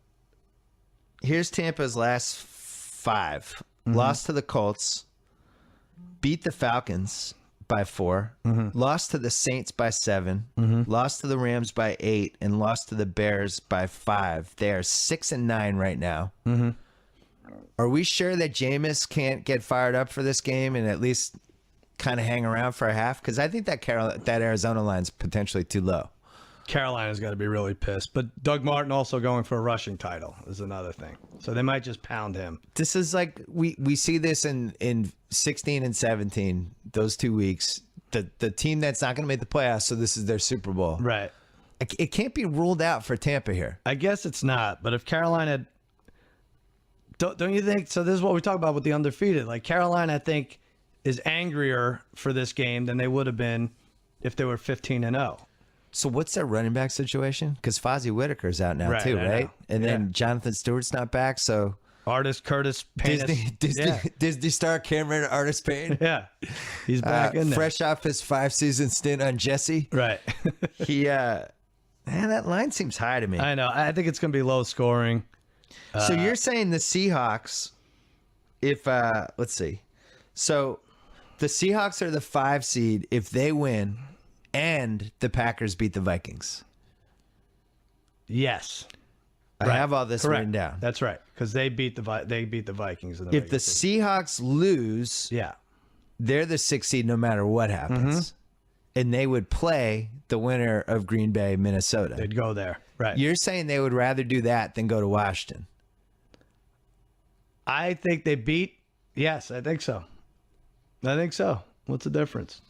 here's Tampa's last 5. Lost to the Colts, beat the Falcons by 4, lost to the Saints by 7, lost to the Rams by 8, and lost to the Bears by 5. They are 6-9 right now. Are we sure that Jameis can't get fired up for this game and at least kind of hang around for a half? Because I think that Arizona line's potentially too low. Carolina's got to be really pissed. But Doug Martin also going for a rushing title is another thing. So they might just pound him. This is like we see this in 16 and 17, those 2 weeks. The team that's not going to make the playoffs, so this is their Super Bowl. Right. It can't be ruled out for Tampa here. I guess it's not. But if Carolina, don't you think? So this is what we talk about with the undefeated. Like Carolina, I think, is angrier for this game than they would have been if they were 15-0. So what's their running back situation? Because Fozzie Whitaker's out now too, right? And then Jonathan Stewart's not back, so Artist Curtis Payne. Disney star Cameron Artist Payne. Yeah, he's back in there. Fresh off his 5-season stint on Jesse. Right. Man, that line seems high to me. I know. I think it's going to be low scoring. So you're saying the Seahawks, if let's see. So the Seahawks are the 5 seed if they win and the Packers beat the Vikings. Yes. I have all this written down. That's right, because they beat the Vikings. In the if the Seahawks lose, they're the 6th seed no matter what happens. And they would play the winner of Green Bay, Minnesota. They'd go there. Right. You're saying they would rather do that than go to Washington? I think they beat. Yes, I think so. What's the difference?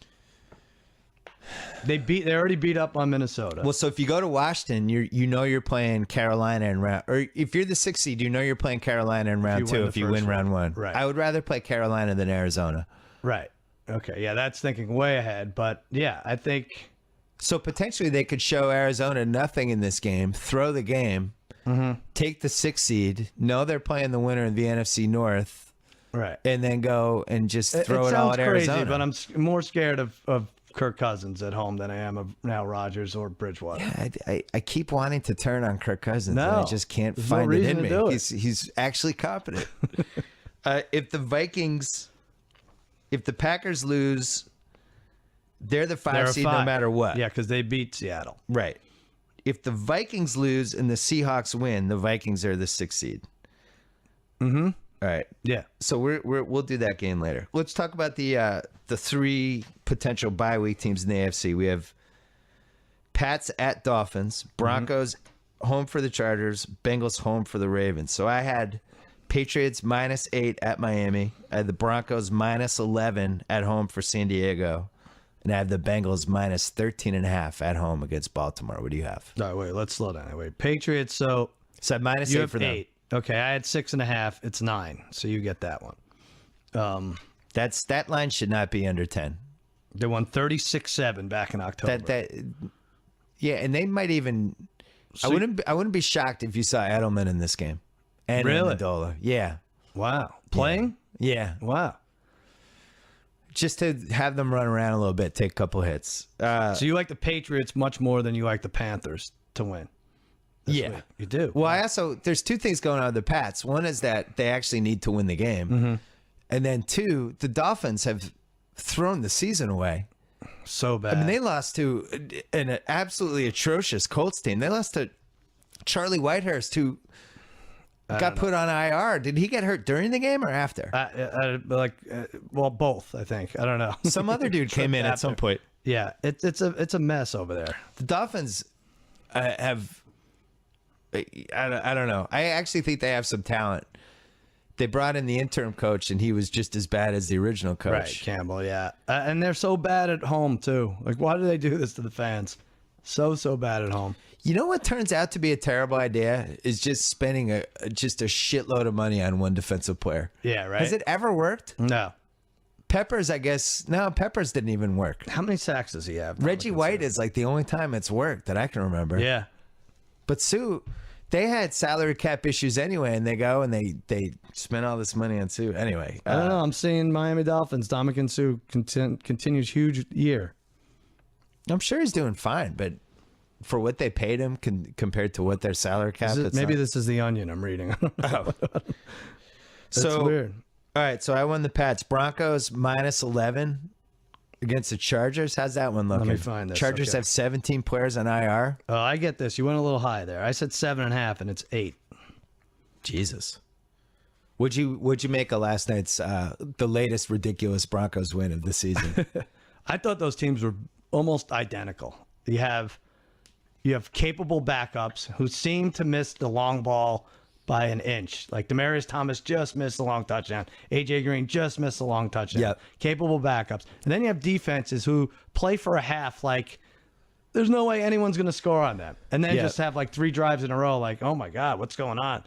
They already beat up on Minnesota. Well, so if you go to Washington, you're playing Carolina in round, or if you're the 6th seed, you're playing Carolina in round 2 if you win round 1. Right. I would rather play Carolina than Arizona. Right. Okay. Yeah, that's thinking way ahead, but yeah, I think so. Potentially, they could show Arizona nothing in this game, throw the game, take the 6th seed, know they're playing the winner of the NFC North, right, and then go and just throw it all at crazy, Arizona. But I'm more scared of Kirk Cousins at home than I am of now Rodgers or Bridgewater. Yeah, I keep wanting to turn on Kirk Cousins, and I just can't find it in me. He's actually competent. If the Packers lose, they're the 5 seed no matter what. Yeah, because they beat Seattle. Right. If the Vikings lose and the Seahawks win, the Vikings are the 6th seed. Mm-hmm. All right. Yeah. So we'll do that game later. Let's talk about the 3 potential bye week teams in the AFC. We have Pats at Dolphins, Broncos home for the Chargers, Bengals home for the Ravens. So I had Patriots -8 at Miami. I had the Broncos -11 at home for San Diego. And I have the Bengals -13.5 at home against Baltimore. What do you have? All right, wait, let's slow down. Wait, Patriots, so I had -8 for them. 8. Okay, I had 6.5. It's 9, so you get that one. That line should not be under 10. They won 36-7 back in October. Yeah, and they might even. I wouldn't be shocked if you saw Edelman in this game. And really? Amendola. Yeah. Wow. Playing? Yeah. Wow. Just to have them run around a little bit, take a couple hits. So you like the Patriots much more than you like the Panthers to win? Yeah. Week. You do. Well, there's 2 things going on with the Pats. One is that they actually need to win the game. And then 2, the Dolphins have thrown the season away. So bad. I mean, they lost to an absolutely atrocious Colts team. They lost to Charlie Whitehurst, who got put on IR. Did he get hurt during the game or after? Well, both, I think. I don't know. Some other dude came in at some point. Yeah, it's a mess over there. The Dolphins have. I don't know. I actually think they have some talent. They brought in the interim coach, and he was just as bad as the original coach. Right, Campbell, yeah. And they're so bad at home, too. Like, why do they do this to the fans? So bad at home. You know what turns out to be a terrible idea is just spending just a shitload of money on one defensive player. Yeah, right. Has it ever worked? No. Peppers, I guess. No, Peppers didn't even work. How many sacks does he have? Reggie White is like the only time it's worked that I can remember. Yeah. But Sue, they had salary cap issues anyway, and they go and they spend all this money on Sue. Anyway. I don't know. I'm seeing Miami Dolphins. Dominican Sue continues huge year. I'm sure he's doing fine, but for what they paid him compared to what their salary cap is. Maybe this is the Onion I'm reading. Oh. That's weird. All right, so I won the Pats. Broncos -11 against the Chargers. How's that one looking? Let me find this. Chargers have 17 players on IR. Oh, I get this. You went a little high there. I said 7.5, and it's 8. Jesus. Would you make a last night's the latest ridiculous Broncos win of the season? I thought those teams were almost identical. You have capable backups who seem to miss the long ball by an inch. Like Demaryius Thomas just missed a long touchdown. AJ Green just missed a long touchdown. Yep. Capable backups. And then you have defenses who play for a half like there's no way anyone's going to score on them. And then just have like 3 drives in a row, like, oh my God, what's going on?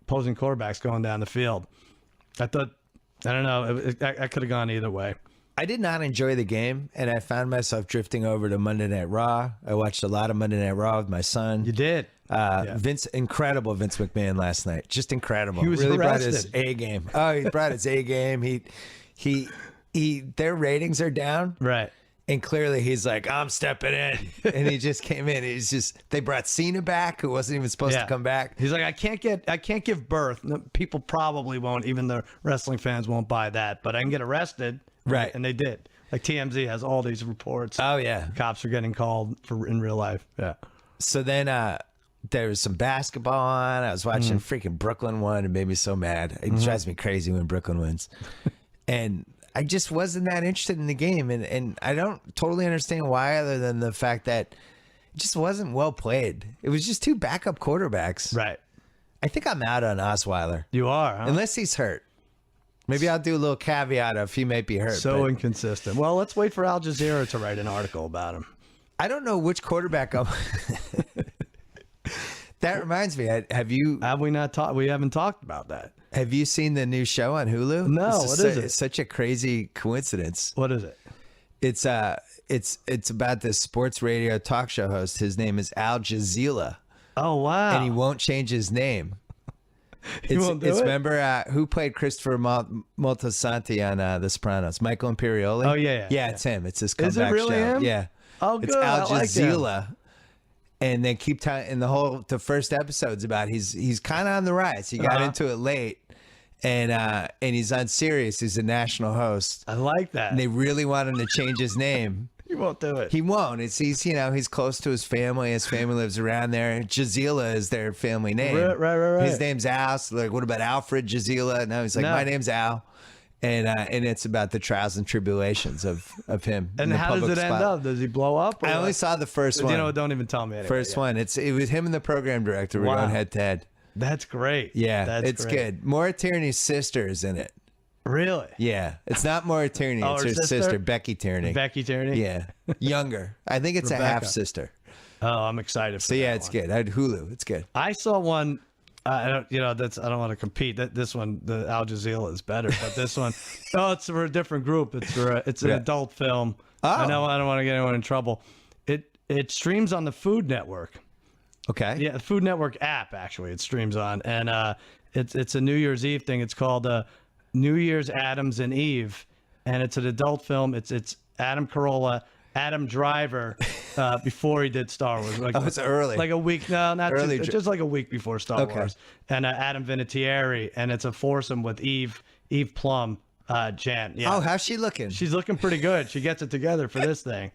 Opposing quarterbacks going down the field. I don't know. I could have gone either way. I did not enjoy the game, and I found myself drifting over to Monday Night Raw. I watched a lot of Monday Night Raw with my son. You did? Incredible Vince McMahon last night. Just incredible. He was really arrested. brought his A game. Oh, he brought his A game. Their ratings are down. Right. And clearly he's like, I'm stepping in. And he just came in. They brought Cena back, who wasn't even supposed to come back. He's like, I can't give birth. No, people probably won't, even the wrestling fans won't buy that, but I can get arrested. Right. And they did. Like TMZ has all these reports. Oh, yeah. Cops are getting called in real life. Yeah. So then there was some basketball on. I was watching freaking Brooklyn won. It made me so mad. It drives me crazy when Brooklyn wins. And I just wasn't that interested in the game. And I don't totally understand why, other than the fact that it just wasn't well played. It was just 2 backup quarterbacks. Right. I think I'm out on Osweiler. You are, huh? Unless he's hurt. Maybe I'll do a little caveat of he might be hurt. So inconsistent. Well, let's wait for Al Jazeera to write an article about him. I don't know which quarterback I'm... That reminds me. Have we not talked? We haven't talked about that. Have you seen the new show on Hulu? No. What is it? It's such a crazy coincidence. What is it? It's about this sports radio talk show host. His name is Al Jazeera. Oh wow! And he won't change his name. Remember who played Christopher Moltisanti on The Sopranos? Michael Imperioli. Oh yeah. Yeah, it's him. It's his comeback show. Is it really him? Yeah. Oh, good. It's Al I like Jazeera. And they keep telling, and the first episode's about he's kind of on the rise. He got into it late, and he's on Sirius. He's a national host. I like that. And they really want him to change his name. He won't do it. He won't. He's close to his family. His family lives around there. Jazeera is their family name. Right. His name's Al. So like, what about Alfred Jazeera? No, he's like, my name's Al. And it's about the trials and tribulations of him. And how does it end up? Does he blow up? I only saw the first one. You know, don't even tell me anyway. First one. It was him and the program director were going head to head. That's great. Yeah, it's good. Maura Tierney's sister is in it. Really? Yeah. It's not Maura Tierney. It's her sister, Becky Tierney. Becky Tierney? Yeah. Younger. I think it's Rebecca. a half sister. Oh, I'm excited for that. So yeah, it's good. I had Hulu. It's good. I saw one. I don't want to compete. This one, the Al Jazeera is better, but this one, it's for a different group. It's an adult film. Oh. I don't want to get anyone in trouble. It streams on the Food Network. Okay. Yeah, the Food Network app actually. It streams on, and it's a New Year's Eve thing. It's called New Year's Adams and Eve, and it's an adult film. It's Adam Carolla, Adam Driver, before he did Star Wars. It's early. Like a week. No, not early. just like a week before Star Wars. And Adam Vinatieri, and it's a foursome with Eve Plum, Jan. Yeah. Oh, how's she looking? She's looking pretty good. She gets it together for this thing.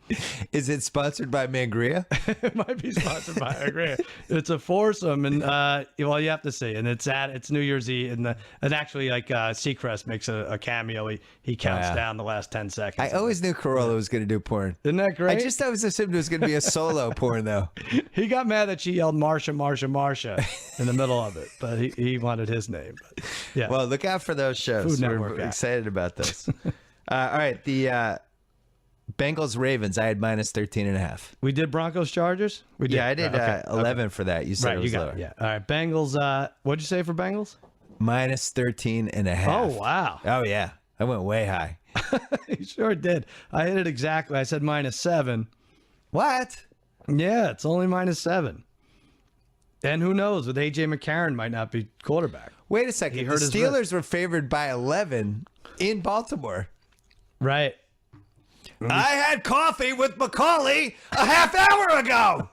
Is it sponsored by Mangria? It might be sponsored by Mangria. It's a foursome, and you have to see. And it's New Year's Eve, and actually like Seacrest makes a cameo. He counts down the last 10 seconds. I always knew Carolla was going to do porn. Isn't that great? I just always assumed it was going to be a solo porn though. He got mad that she yelled Marsha, Marsha, Marsha in the middle of it, but he wanted his name. But, yeah. Well, look out for those shows. Food Network We're excited about this. All right, the Bengals Ravens. I had minus 13.5. We did Broncos Chargers. We did. Yeah, I did 11 for that. You said it was lower. Yeah. All right, Bengals. What'd you say for Bengals? Minus 13.5. Oh wow. Oh yeah, I went way high. You sure did. I hit it exactly. I said -7. What? Yeah, it's only -7. And who knows? With AJ McCarron might not be quarterback. Wait a second. The Steelers were favored by 11 in Baltimore. Right. I had coffee with Macaulay a half hour ago.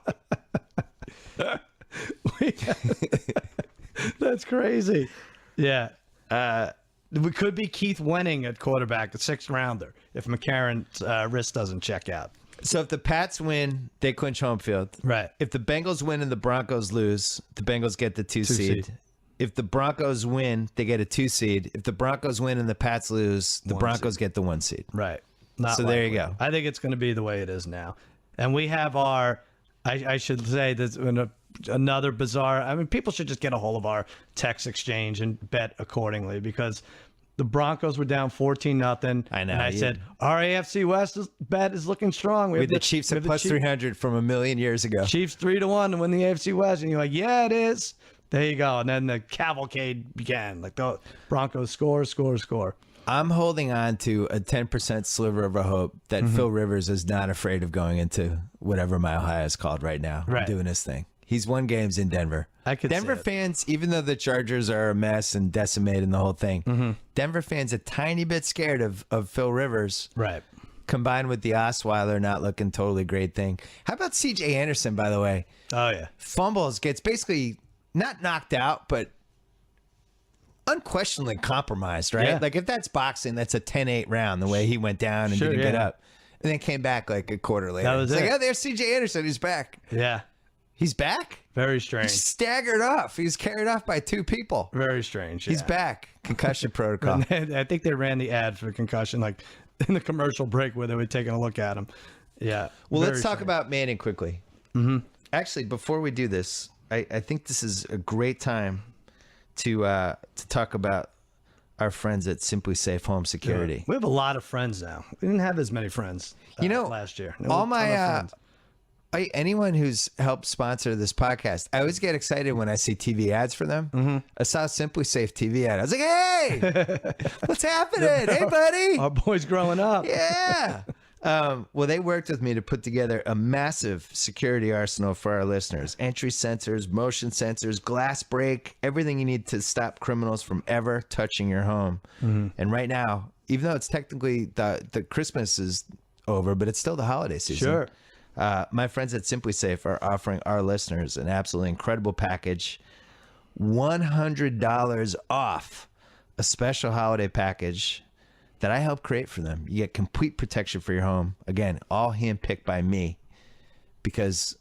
That's crazy. Yeah. We could be Keith Wenning at quarterback, the 6th rounder, if McCarron's wrist doesn't check out. So if the Pats win, they clinch home field. Right. If the Bengals win and the Broncos lose, the Bengals get the 2 seed. If the Broncos win, they get a 2 seed. If the Broncos win and the Pats lose, the Broncos get the 1 seed. Right. There you go. I think it's going to be the way it is now. And we have our, I should say, this another bizarre, people should just get a hold of our text exchange and bet accordingly, because the Broncos were down 14-0. I know. And I said, our AFC West bet is looking strong. We have the Chiefs at plus 300 from a million years ago. Chiefs 3-1 to win the AFC West. And you're like, yeah, it is. There you go. And then the cavalcade began. Like the Broncos score. I'm holding on to a 10% sliver of a hope that Phil Rivers is not afraid of going into whatever Mile High is called right now, doing his thing. He's won games in Denver. Denver fans, even though the Chargers are a mess and decimating the whole thing, Denver fans a tiny bit scared of Phil Rivers. Right. Combined with the Osweiler not looking totally great thing. How about C.J. Anderson, by the way? Oh, yeah. Fumbles, gets basically not knocked out, but unquestionably compromised, right? Yeah. Like if that's boxing, that's a 10-8 round, the way he went down and didn't get up. And then came back like a quarter later. That was it. Like, oh, there's C.J. Anderson. He's back. Yeah. He's back? Very strange. He's staggered off. He's carried off by 2 people. Very strange. He's back. Concussion protocol. I think they ran the ad for concussion like in the commercial break where they were taking a look at him. Yeah. Well, let's talk about Manning quickly. Actually, before we do this, I think this is a great time to talk about our friends at Simply Safe Home Security. Yeah. We have a lot of friends now. We didn't have as many friends last year. All my anyone who's helped sponsor this podcast, I always get excited when I see TV ads for them. I saw Simply Safe TV ad. I was like, hey, what's happening? Hey, buddy. Our boy's growing up. Yeah. Well, they worked with me to put together a massive security arsenal for our listeners. Entry sensors, motion sensors, glass break, everything you need to stop criminals from ever touching your home. And right now, even though it's technically the Christmas is over, but it's still the holiday season. Sure. My friends at Simply Safe are offering our listeners an absolutely incredible package. $100 off a special holiday package that I helped create for them. You get complete protection for your home. Again, all handpicked by me because,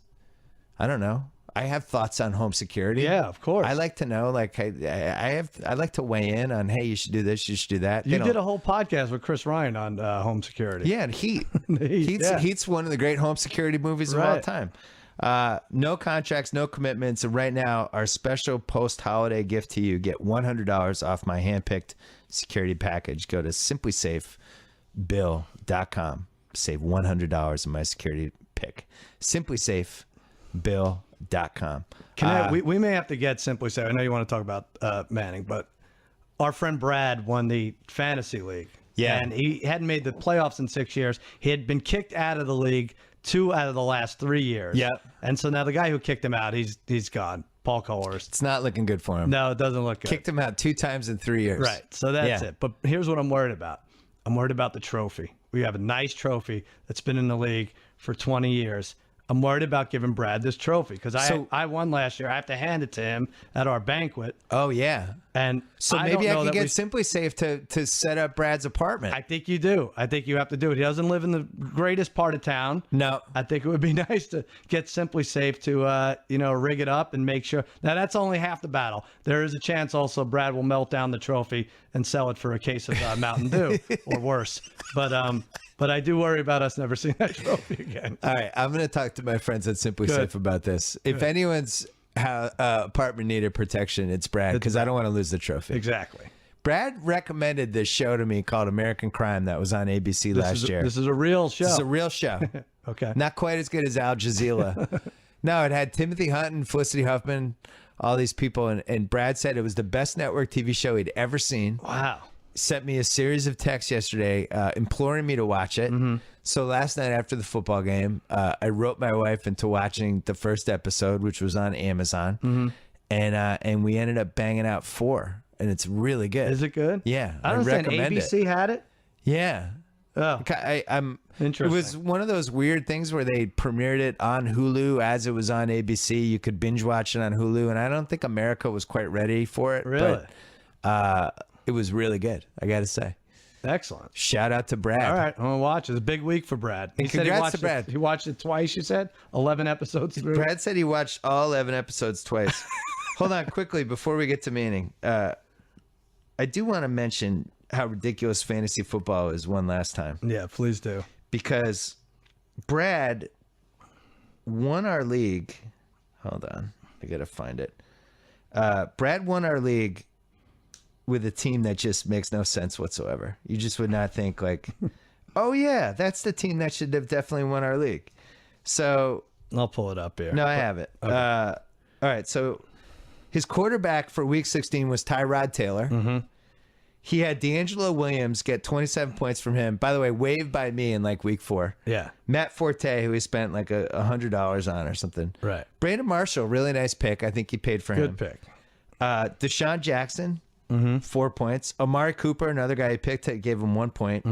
I don't know, I have thoughts on home security. Yeah, of course. I like to know, like, I like to weigh in on, hey, you should do this, you should do that. You did a whole podcast with Chris Ryan on home security. Yeah, and Heat's one of the great home security movies of all time. No contracts, no commitments. And right now, our special post-holiday gift to you, get $100 off my handpicked security package. Go to simplysafebill.com. Save $100 on my security pick. simplysafebill.com. We may have to get Simply Safe. I know you want to talk about Manning, but our friend Brad won the fantasy league. Yeah. And he hadn't made the playoffs in 6 years. He had been kicked out of the league 2 out of the last 3 years. Yeah. And so now the guy who kicked him out, he's gone. Paul Cohorst. It's not looking good for him. No, it doesn't look good. Kicked him out 2 times in 3 years. Right. So that's it. But here's what I'm worried about. I'm worried about the trophy. We have a nice trophy that's been in the league for 20 years. I'm worried about giving Brad this trophy because I won last year. I have to hand it to him at our banquet. Oh, yeah. And so maybe I can get Simply Safe to set up Brad's apartment. I think you do. I think you have to do it. He doesn't live in the greatest part of town. No. I think it would be nice to get Simply Safe to, rig it up and make sure. Now, that's only half the battle. There is a chance also Brad will melt down the trophy and sell it for a case of Mountain Dew or worse. But I do worry about us never seeing that trophy again. All right. I'm going to talk to my friends at Simply Safe about this. If anyone's apartment needed protection, it's Brad, because I don't want to lose the trophy. Exactly. Brad recommended this show to me called American Crime that was on ABC last year. This is a real show. This is a real show. Okay. Not quite as good as Al Jazeera. No, it had Timothy Hutton, Felicity Huffman, all these people. And Brad said it was the best network TV show he'd ever seen. Wow. Sent me a series of texts yesterday imploring me to watch it. So last night after the football game, I wrote my wife into watching the first episode, which was on Amazon. And we ended up banging out 4. And it's really good. Is it good? Yeah. I understand ABC had it? Yeah. Oh, I'm interesting. It was one of those weird things where they premiered it on Hulu as it was on ABC. You could binge watch it on Hulu. And I don't think America was quite ready for it. Really? But, it was really good, I got to say. Excellent. Shout out to Brad. All right, I'm going to watch it. It's a big week for Brad. And congrats to Brad. He watched it twice, you said? 11 episodes through? Brad said he watched all 11 episodes twice. Hold on, quickly, before we get to Manning. I do want to mention how ridiculous fantasy football is one last time. Yeah, please do. Because Brad won our league. Hold on, I got to find it. Brad won our league with a team that just makes no sense whatsoever. You just would not think like, oh yeah, that's the team that should have definitely won our league. So I'll pull it up here. No, I have it. Okay. All right. So his quarterback for week 16 was Tyrod Taylor. Mm-hmm. He had D'Angelo Williams get 27 points from him. By the way, waived by me in like week 4. Yeah. Matt Forte, who he spent like $100 on or something. Right. Brandon Marshall, really nice pick. I think he paid for him. Good pick. Deshaun Jackson, 4 points. Amari Cooper, another guy he picked, gave him 1 point.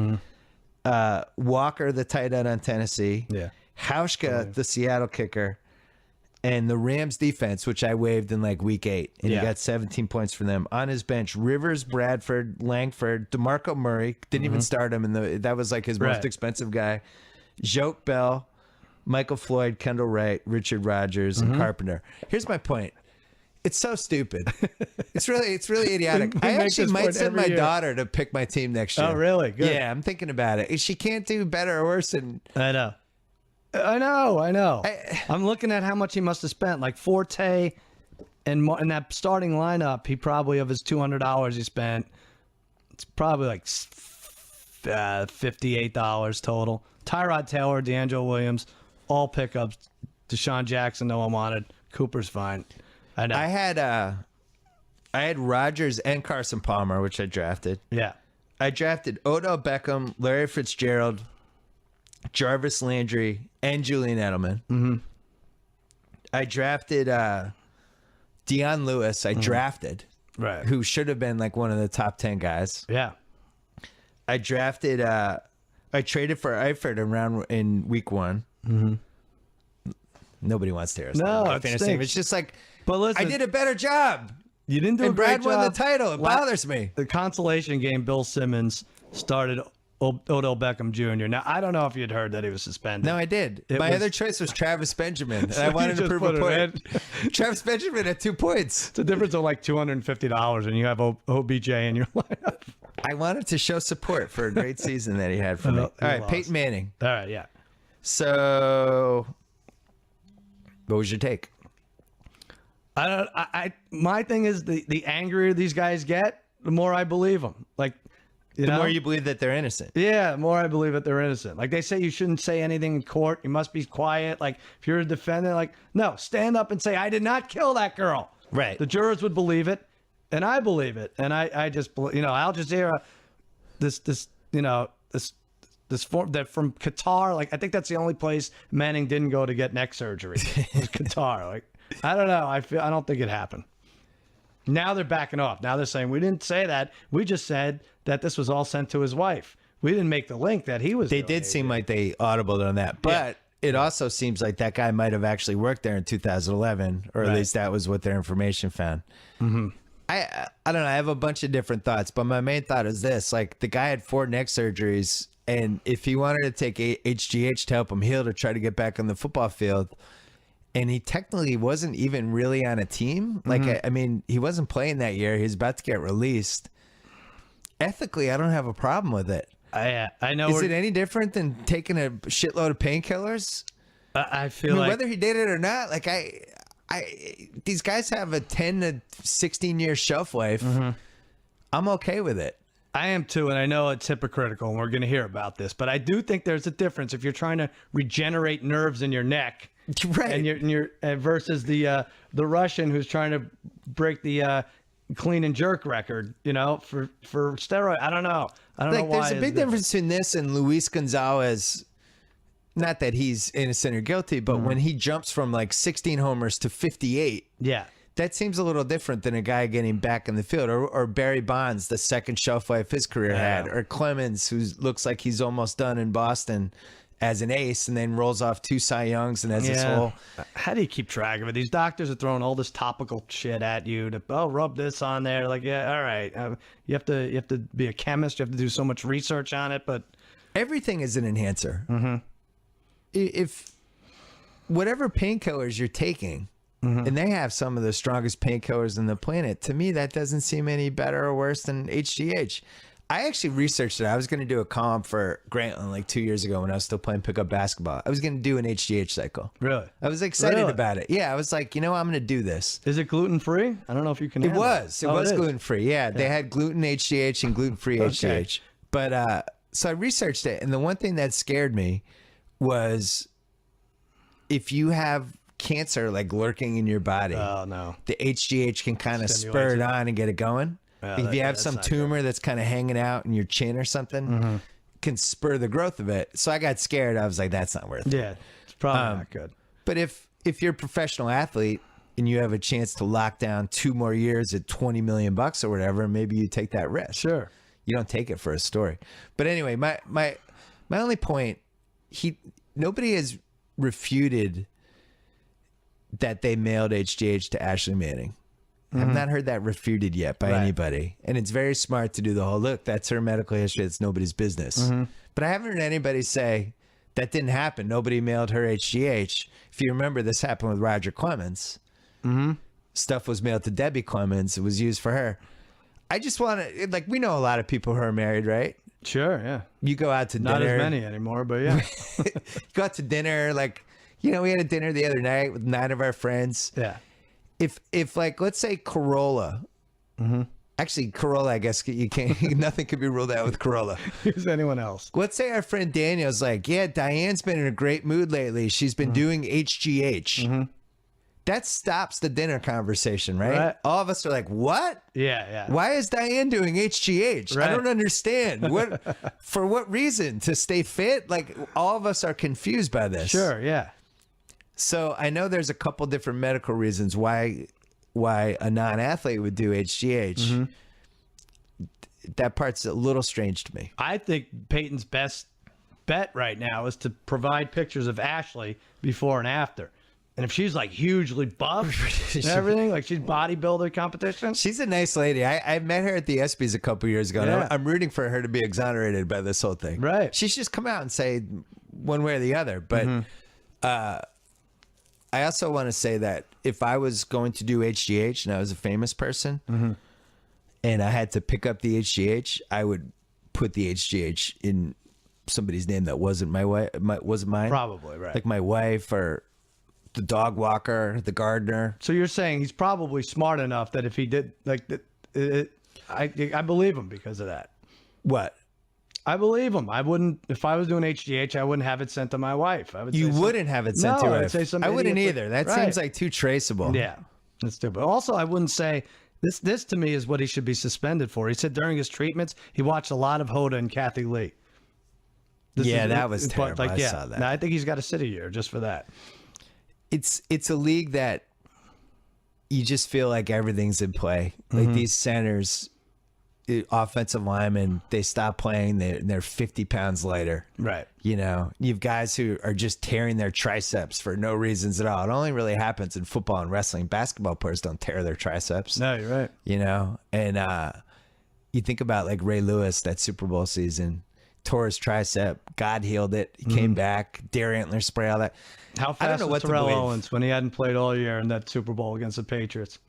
Walker, the tight end on Tennessee. Yeah. Hauschka, the Seattle kicker. And the Rams defense, which I waived in like week 8. And he got 17 points from them. On his bench, Rivers, Bradford, Langford, DeMarco Murray. Didn't even start him. That was like his most expensive guy. Joke Bell, Michael Floyd, Kendall Wright, Richard Rodgers, and Carpenter. Here's my point. It's so stupid. It's really idiotic. I actually might send my daughter to pick my team next year. Oh, really? Good. Yeah, I'm thinking about it. She can't do better or worse than... I know. I'm looking at how much he must have spent. Like Forte and in that starting lineup, he probably, of his $200 he spent, it's probably like $58 total. Tyrod Taylor, D'Angelo Williams, all pickups. Deshaun Jackson, no one wanted. Cooper's fine. I know. I had Rodgers and Carson Palmer, which I drafted. Yeah. I drafted Odell Beckham, Larry Fitzgerald, Jarvis Landry, and Julian Edelman. Mm-hmm. I drafted Deion Lewis. I drafted, right, who should have been like one of the top 10 guys. Yeah. I drafted. I traded for Eifert in week 1. Mm-hmm. Nobody wants to hear us. No, it's just like. But listen, I did a better job. You didn't do and a great Brad job. won the title. It bothers me. The consolation game, Bill Simmons started Odell Beckham Jr. Now, I don't know if you'd heard that he was suspended. No, I did. My other choice was Travis Benjamin, and I wanted to prove a point. Travis Benjamin had 2 points. It's a difference of like $250, and you have OBJ in your lineup. I wanted to show support for a great season that he had for me. All right, lost. Peyton Manning. All right, yeah. So, what was your take? My thing is the angrier these guys get, the more I believe them. Like, the more you believe that they're innocent. Yeah, the more I believe that they're innocent. Like they say, you shouldn't say anything in court. You must be quiet. Like if you're a defendant, like no, stand up and say, "I did not kill that girl." Right. The jurors would believe it, and I believe it, and I just Al Jazeera, this form that from Qatar. Like I think that's the only place Manning didn't go to get neck surgery. Was Qatar. Like I don't know. I don't think it happened. Now they're backing off. Now they're saying, we didn't say that. We just said that this was all sent to his wife. We didn't make the link that he was. They did seem like they audibled on that. But it also seems like that guy might have actually worked there in 2011, or at least that was what their information found. Mm-hmm. I don't know. I have a bunch of different thoughts, but my main thought is this. Like the guy had 4 neck surgeries, and if he wanted to take HGH to help him heal to try to get back on the football field, and he technically wasn't even really on a team. Like, I mean, he wasn't playing that year. He was about to get released. Ethically, I don't have a problem with it. I know. Is it any different than taking a shitload of painkillers? I feel like whether he did it or not, like these guys have a 10 to 16 year shelf life. I'm okay with it. I am too, and I know it's hypocritical, and we're going to hear about this, but I do think there's a difference if you're trying to regenerate nerves in your neck. Right, and you're versus the Russian who's trying to break the clean and jerk record, for steroid. I don't know why. There's a big difference between this and Luis Gonzalez. Not that he's innocent or guilty, but when he jumps from like 16 homers to 58, that seems a little different than a guy getting back in the field, or Barry Bonds, the second shelf life his career had, or Clemens, who looks like he's almost done in Boston as an ace, and then rolls off 2 Cy Youngs and has this whole. How do you keep track of it? These doctors are throwing all this topical shit at you to rub this on there. Like, all right, you have to be a chemist. You have to do so much research on it, but everything is an enhancer. If whatever painkillers you're taking, and they have some of the strongest painkillers on the planet, to me that doesn't seem any better or worse than HGH. I actually researched it. I was going to do a column for Grantland like 2 years ago when I was still playing pickup basketball. I was going to do an HGH cycle. Really? I was excited about it. Yeah, I was like, I'm going to do this. Is it gluten-free? I don't know if you can. It was gluten-free. Yeah, they had gluten HGH and gluten-free HGH. But so I researched it, and the one thing that scared me was if you have cancer like lurking in your body, the HGH can kind of spur it on and get it going. If you have some tumor that's kind of hanging out in your chin or something, can spur the growth of it. So I got scared. I was like, that's not worth it. Yeah, it's probably not good. But if you're a professional athlete and you have a chance to lock down 2 more years at $20 million or whatever, maybe you take that risk. Sure. You don't take it for a story. But anyway, my only point, nobody has refuted that they mailed HGH to Ashley Manning. I've not heard that refuted yet by anybody. And it's very smart to do the whole, look, that's her medical history. It's nobody's business. But I haven't heard anybody say that didn't happen. Nobody mailed her HGH. If you remember, this happened with Roger Clemens. Stuff was mailed to Debbie Clemens. It was used for her. I just want to, like, we know a lot of people who are married, right? Sure, yeah. You go out to dinner. Not as many anymore, but yeah. Go out to dinner. Like, we had a dinner the other night with 9 of our friends. Yeah. If like, let's say Corolla, actually Corolla, I guess you can't, nothing could be ruled out with Corolla. Who's anyone else? Let's say our friend Daniel's like, yeah, Diane's been in a great mood lately. She's been doing HGH. That stops the dinner conversation, right? All of us are like, what? Yeah. Why is Diane doing HGH? I don't understand. For what reason? To stay fit? Like, all of us are confused by this. Sure, yeah. So I know there's a couple different medical reasons why a non-athlete would do HGH. That part's a little strange to me. I think Peyton's best bet right now is to provide pictures of Ashley before and after. And if she's like hugely buff and everything, like she's bodybuilder competition. She's a nice lady. I met her at the ESPYs a couple years ago. Yeah. And I'm rooting for her to be exonerated by this whole thing. Right. She should just come out and say one way or the other. But I also want to say that if I was going to do HGH and I was a famous person and I had to pick up the HGH, I would put the HGH in somebody's name that wasn't my wife, wasn't mine. Probably, right. Like my wife or the dog walker, the gardener. So you're saying he's probably smart enough that if he did, like, I believe him because of that. What? I believe him. I wouldn't, if I was doing HGH, I wouldn't have it sent to my wife. You wouldn't have it sent to her. I wouldn't either. That right. seems like too traceable. Yeah, that's stupid. Also, I wouldn't say this to me is what he should be suspended for. He said during his treatments, he watched a lot of Hoda and Kathy Lee. That was terrible. I saw that. I think he's got to sit a year just for that. It's a league that you just feel like everything's in play. Like these centers, offensive linemen, they stop playing, they're 50 pounds lighter. Right. You've guys who are just tearing their triceps for no reasons at all. It only really happens in football and wrestling. Basketball players don't tear their triceps. No, you're right. And you think about like Ray Lewis, that Super Bowl season, tore his tricep, God healed it, he came back, deer antler spray, all that. How fast was Terrell Owens when he hadn't played all year in that Super Bowl against the Patriots?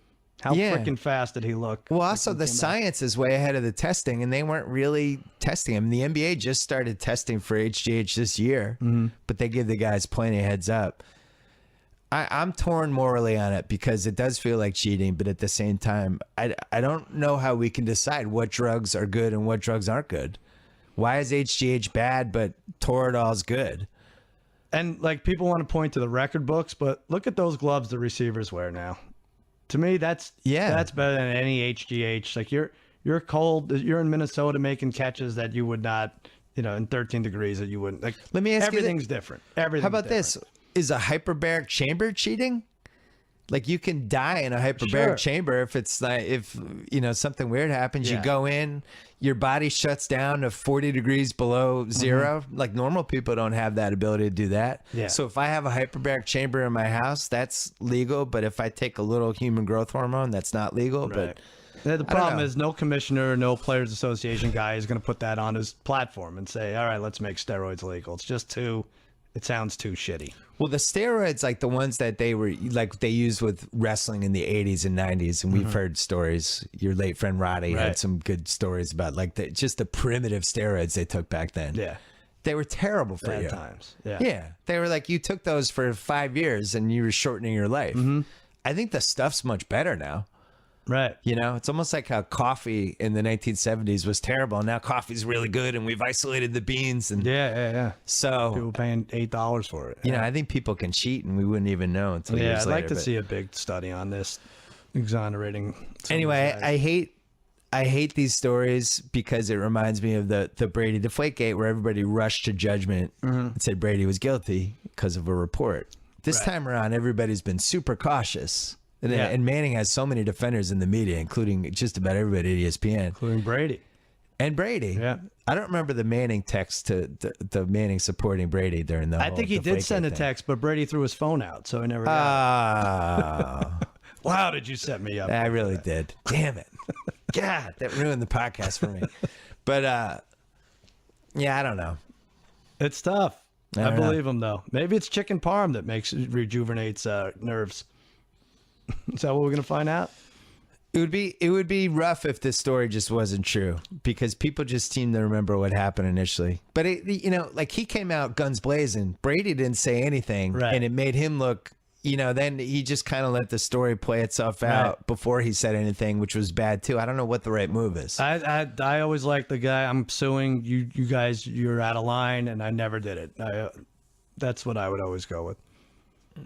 How freaking fast did he look? Well, also the science is way ahead of the testing, and they weren't really testing him. The NBA just started testing for HGH this year, but they give the guys plenty of heads up. I'm torn morally on it because it does feel like cheating, but at the same time, I don't know how we can decide what drugs are good and what drugs aren't good. Why is HGH bad, but Toradol's good? And like people want to point to the record books, but look at those gloves the receivers wear now. To me, that's better than any HGH. Like you're cold, you're in Minnesota making catches that you would not, in 13 degrees that you wouldn't. Like, let me ask everything's different. Everything's How about different. this? Is a hyperbaric chamber cheating? Like you can die in a hyperbaric chamber if it's like something weird happens. You go in, your body shuts down to 40 degrees below zero. Like normal people don't have that ability to do that. Yeah. So if I have a hyperbaric chamber in my house, that's legal. But if I take a little human growth hormone, that's not legal. Right. But the problem is no commissioner, no players association guy is going to put that on his platform and say, all right, let's make steroids legal. It's just too It sounds too shitty. Well, the steroids, like the ones that they used with wrestling in the 80s and 90s, and we've heard stories. Your late friend Roddy had some good stories about just the primitive steroids they took back then. Yeah. They were terrible for Bad you. times. Yeah. Yeah. They were like, you took those for 5 years and you were shortening your life. I think the stuff's much better now. Right. You know, it's almost like how coffee in the 1970s was terrible. And now coffee's really good and we've isolated the beans. And Yeah. so People paying $8 for it. You know, I think people can cheat and we wouldn't even know until years I'd later. like to see a big study on this, exonerating. Anyway, I hate these stories because it reminds me of the Brady Deflategate where everybody rushed to judgment and said Brady was guilty because of a report. This time around, everybody's been super cautious. And Manning has so many defenders in the media, including just about everybody at ESPN. Including Brady. And Brady. Yeah. I don't remember the Manning text to the Manning supporting Brady during the I think he did send a text, but Brady threw his phone out, so he never got it. Wow, did you set me up? I really did. Damn it. God, that ruined the podcast for me. But, yeah, I don't know. It's tough. I don't know. believe him, though. Maybe it's chicken parm that rejuvenates nerves. Is that what we're going to find out? It would be rough if this story just wasn't true because people just seem to remember what happened initially. But he came out guns blazing. Brady didn't say anything, and it made him look. Then he just kind of let the story play itself out before he said anything, which was bad too. I don't know what the right move is. I always like the guy. I'm suing you. You guys, you're out of line, and I never did it. That's what I would always go with.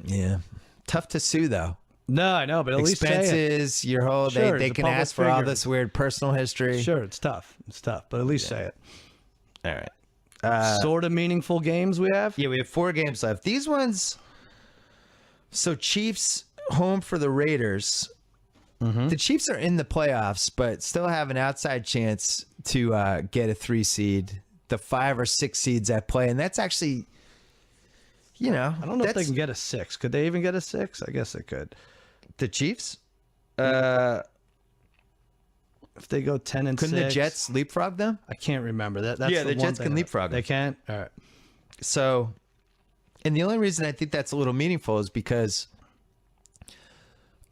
Yeah, tough to sue though. No, I know, but at least say it. Expenses, your whole they can ask for all this weird personal history. Sure, it's tough, but at least say it. All right. Sort of meaningful games we have. Yeah, we have 4 games left. These ones. So Chiefs home for the Raiders. The Chiefs are in the playoffs, but still have an outside chance to get a 3 seed. The 5 or 6 seeds at play, and that's actually, I don't know if they can get a 6. Could they even get a 6? I guess they could. The Chiefs? If they go 10 and 6. Couldn't the Jets leapfrog them? I can't remember that. That's the Jets can leapfrog them. They can? All right. So, and the only reason I think that's a little meaningful is because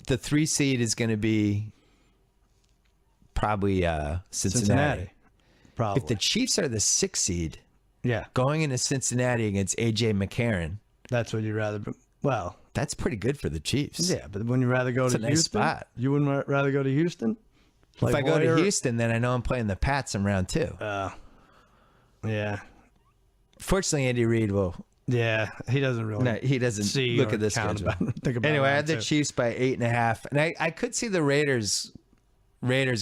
the 3 seed is going to be probably Cincinnati. Probably. If the Chiefs are the 6 seed, yeah, going into Cincinnati against A.J. McCarron. That's what you'd rather. Well, that's pretty good for the Chiefs. Yeah, but wouldn't you rather go to nice Houston? Spot. You wouldn't rather go to Houston? If I go to Houston, then I know I'm playing the Pats in round 2. Yeah. Fortunately, Andy Reid will. Yeah, he doesn't really. No, he doesn't look at this schedule. Anyway, I had the Chiefs by 8.5, and I could see the Raiders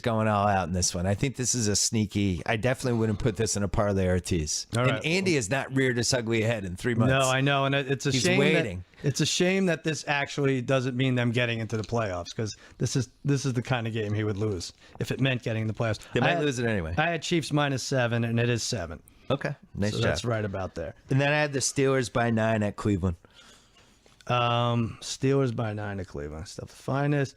going all out in this one. I think this is a sneaky. I definitely wouldn't put this in a parlay or tease. All right. And Andy has not reared his ugly head in 3 months. No, I know, and it's a He's shame. waiting. It's a shame that this actually doesn't mean them getting into the playoffs because this is the kind of game he would lose if it meant getting in the playoffs. They might lose it anyway. I had Chiefs -7, and it is 7. Okay, nice job. That's right about there. And then I had the Steelers by 9 at Cleveland. Steelers by 9 at Cleveland. Stuff to find this.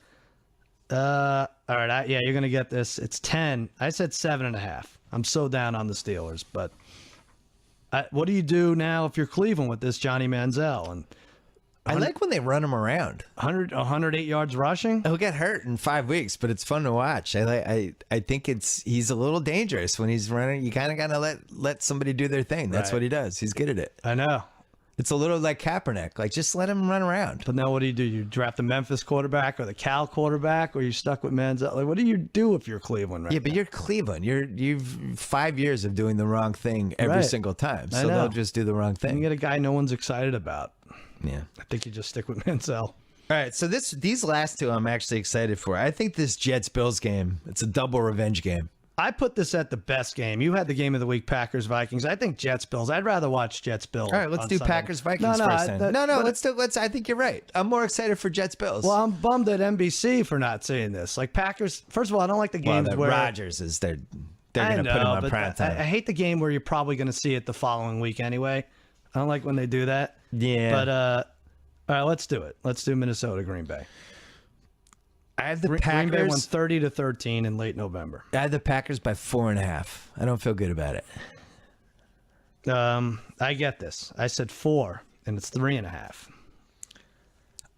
All right, you're gonna get this. It's 10. I said 7.5. I'm so down on the Steelers, but what do you do now if you're Cleveland with this Johnny Manziel and I like when they run him around. 108 yards rushing. He'll get hurt in 5 weeks, but it's fun to watch. I think he's a little dangerous when he's running. You kind of gotta let somebody do their thing. That's what he does. He's good at it. I know. It's a little like Kaepernick. Like, just let him run around. But now what do? You draft the Memphis quarterback or the Cal quarterback, or you stuck with Manziel? Like, what do you do if you're Cleveland right now? But you're Cleveland. You've 5 years of doing the wrong thing every single time. So they'll just do the wrong thing. You get a guy no one's excited about. Yeah. I think you just stick with Manziel. All right, so these last two I'm actually excited for. I think this Jets-Bills game, it's a double revenge game. I put this at the best game. You had the game of the week, Packers-Vikings. I think Jets-Bills. I'd rather watch Jets-Bills. All right, let's do Packers-Vikings first then. Let's. I think you're right. I'm more excited for Jets-Bills. Well, I'm bummed at NBC for not seeing this. Like Packers, first of all, I don't like the games where Rodgers is they're going to put him on prime time. I hate the game where you're probably going to see it the following week anyway. I don't like when they do that. Yeah. But all right, let's do it. Let's do Minnesota, Green Bay. I have the Packers. Green Bay won 30-13 in late November. I have the Packers by 4.5. I don't feel good about it. I get this. I said 4, and it's 3.5.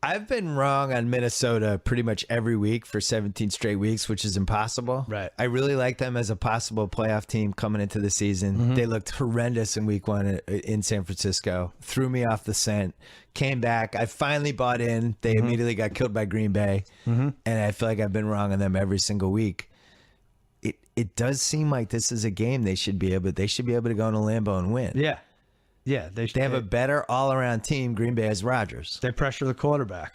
I've been wrong on Minnesota pretty much every week for 17 straight weeks, which is impossible. Right. I really like them as a possible playoff team coming into the season. They looked horrendous in week 1 in San Francisco. Threw me off the scent. Came back. I finally bought in. They immediately got killed by Green Bay. And I feel like I've been wrong on them every single week. It does seem like this is a game they should be able to go into Lambeau and win. Yeah. Yeah, They have a better all-around team. Green Bay has Rodgers. They pressure the quarterback.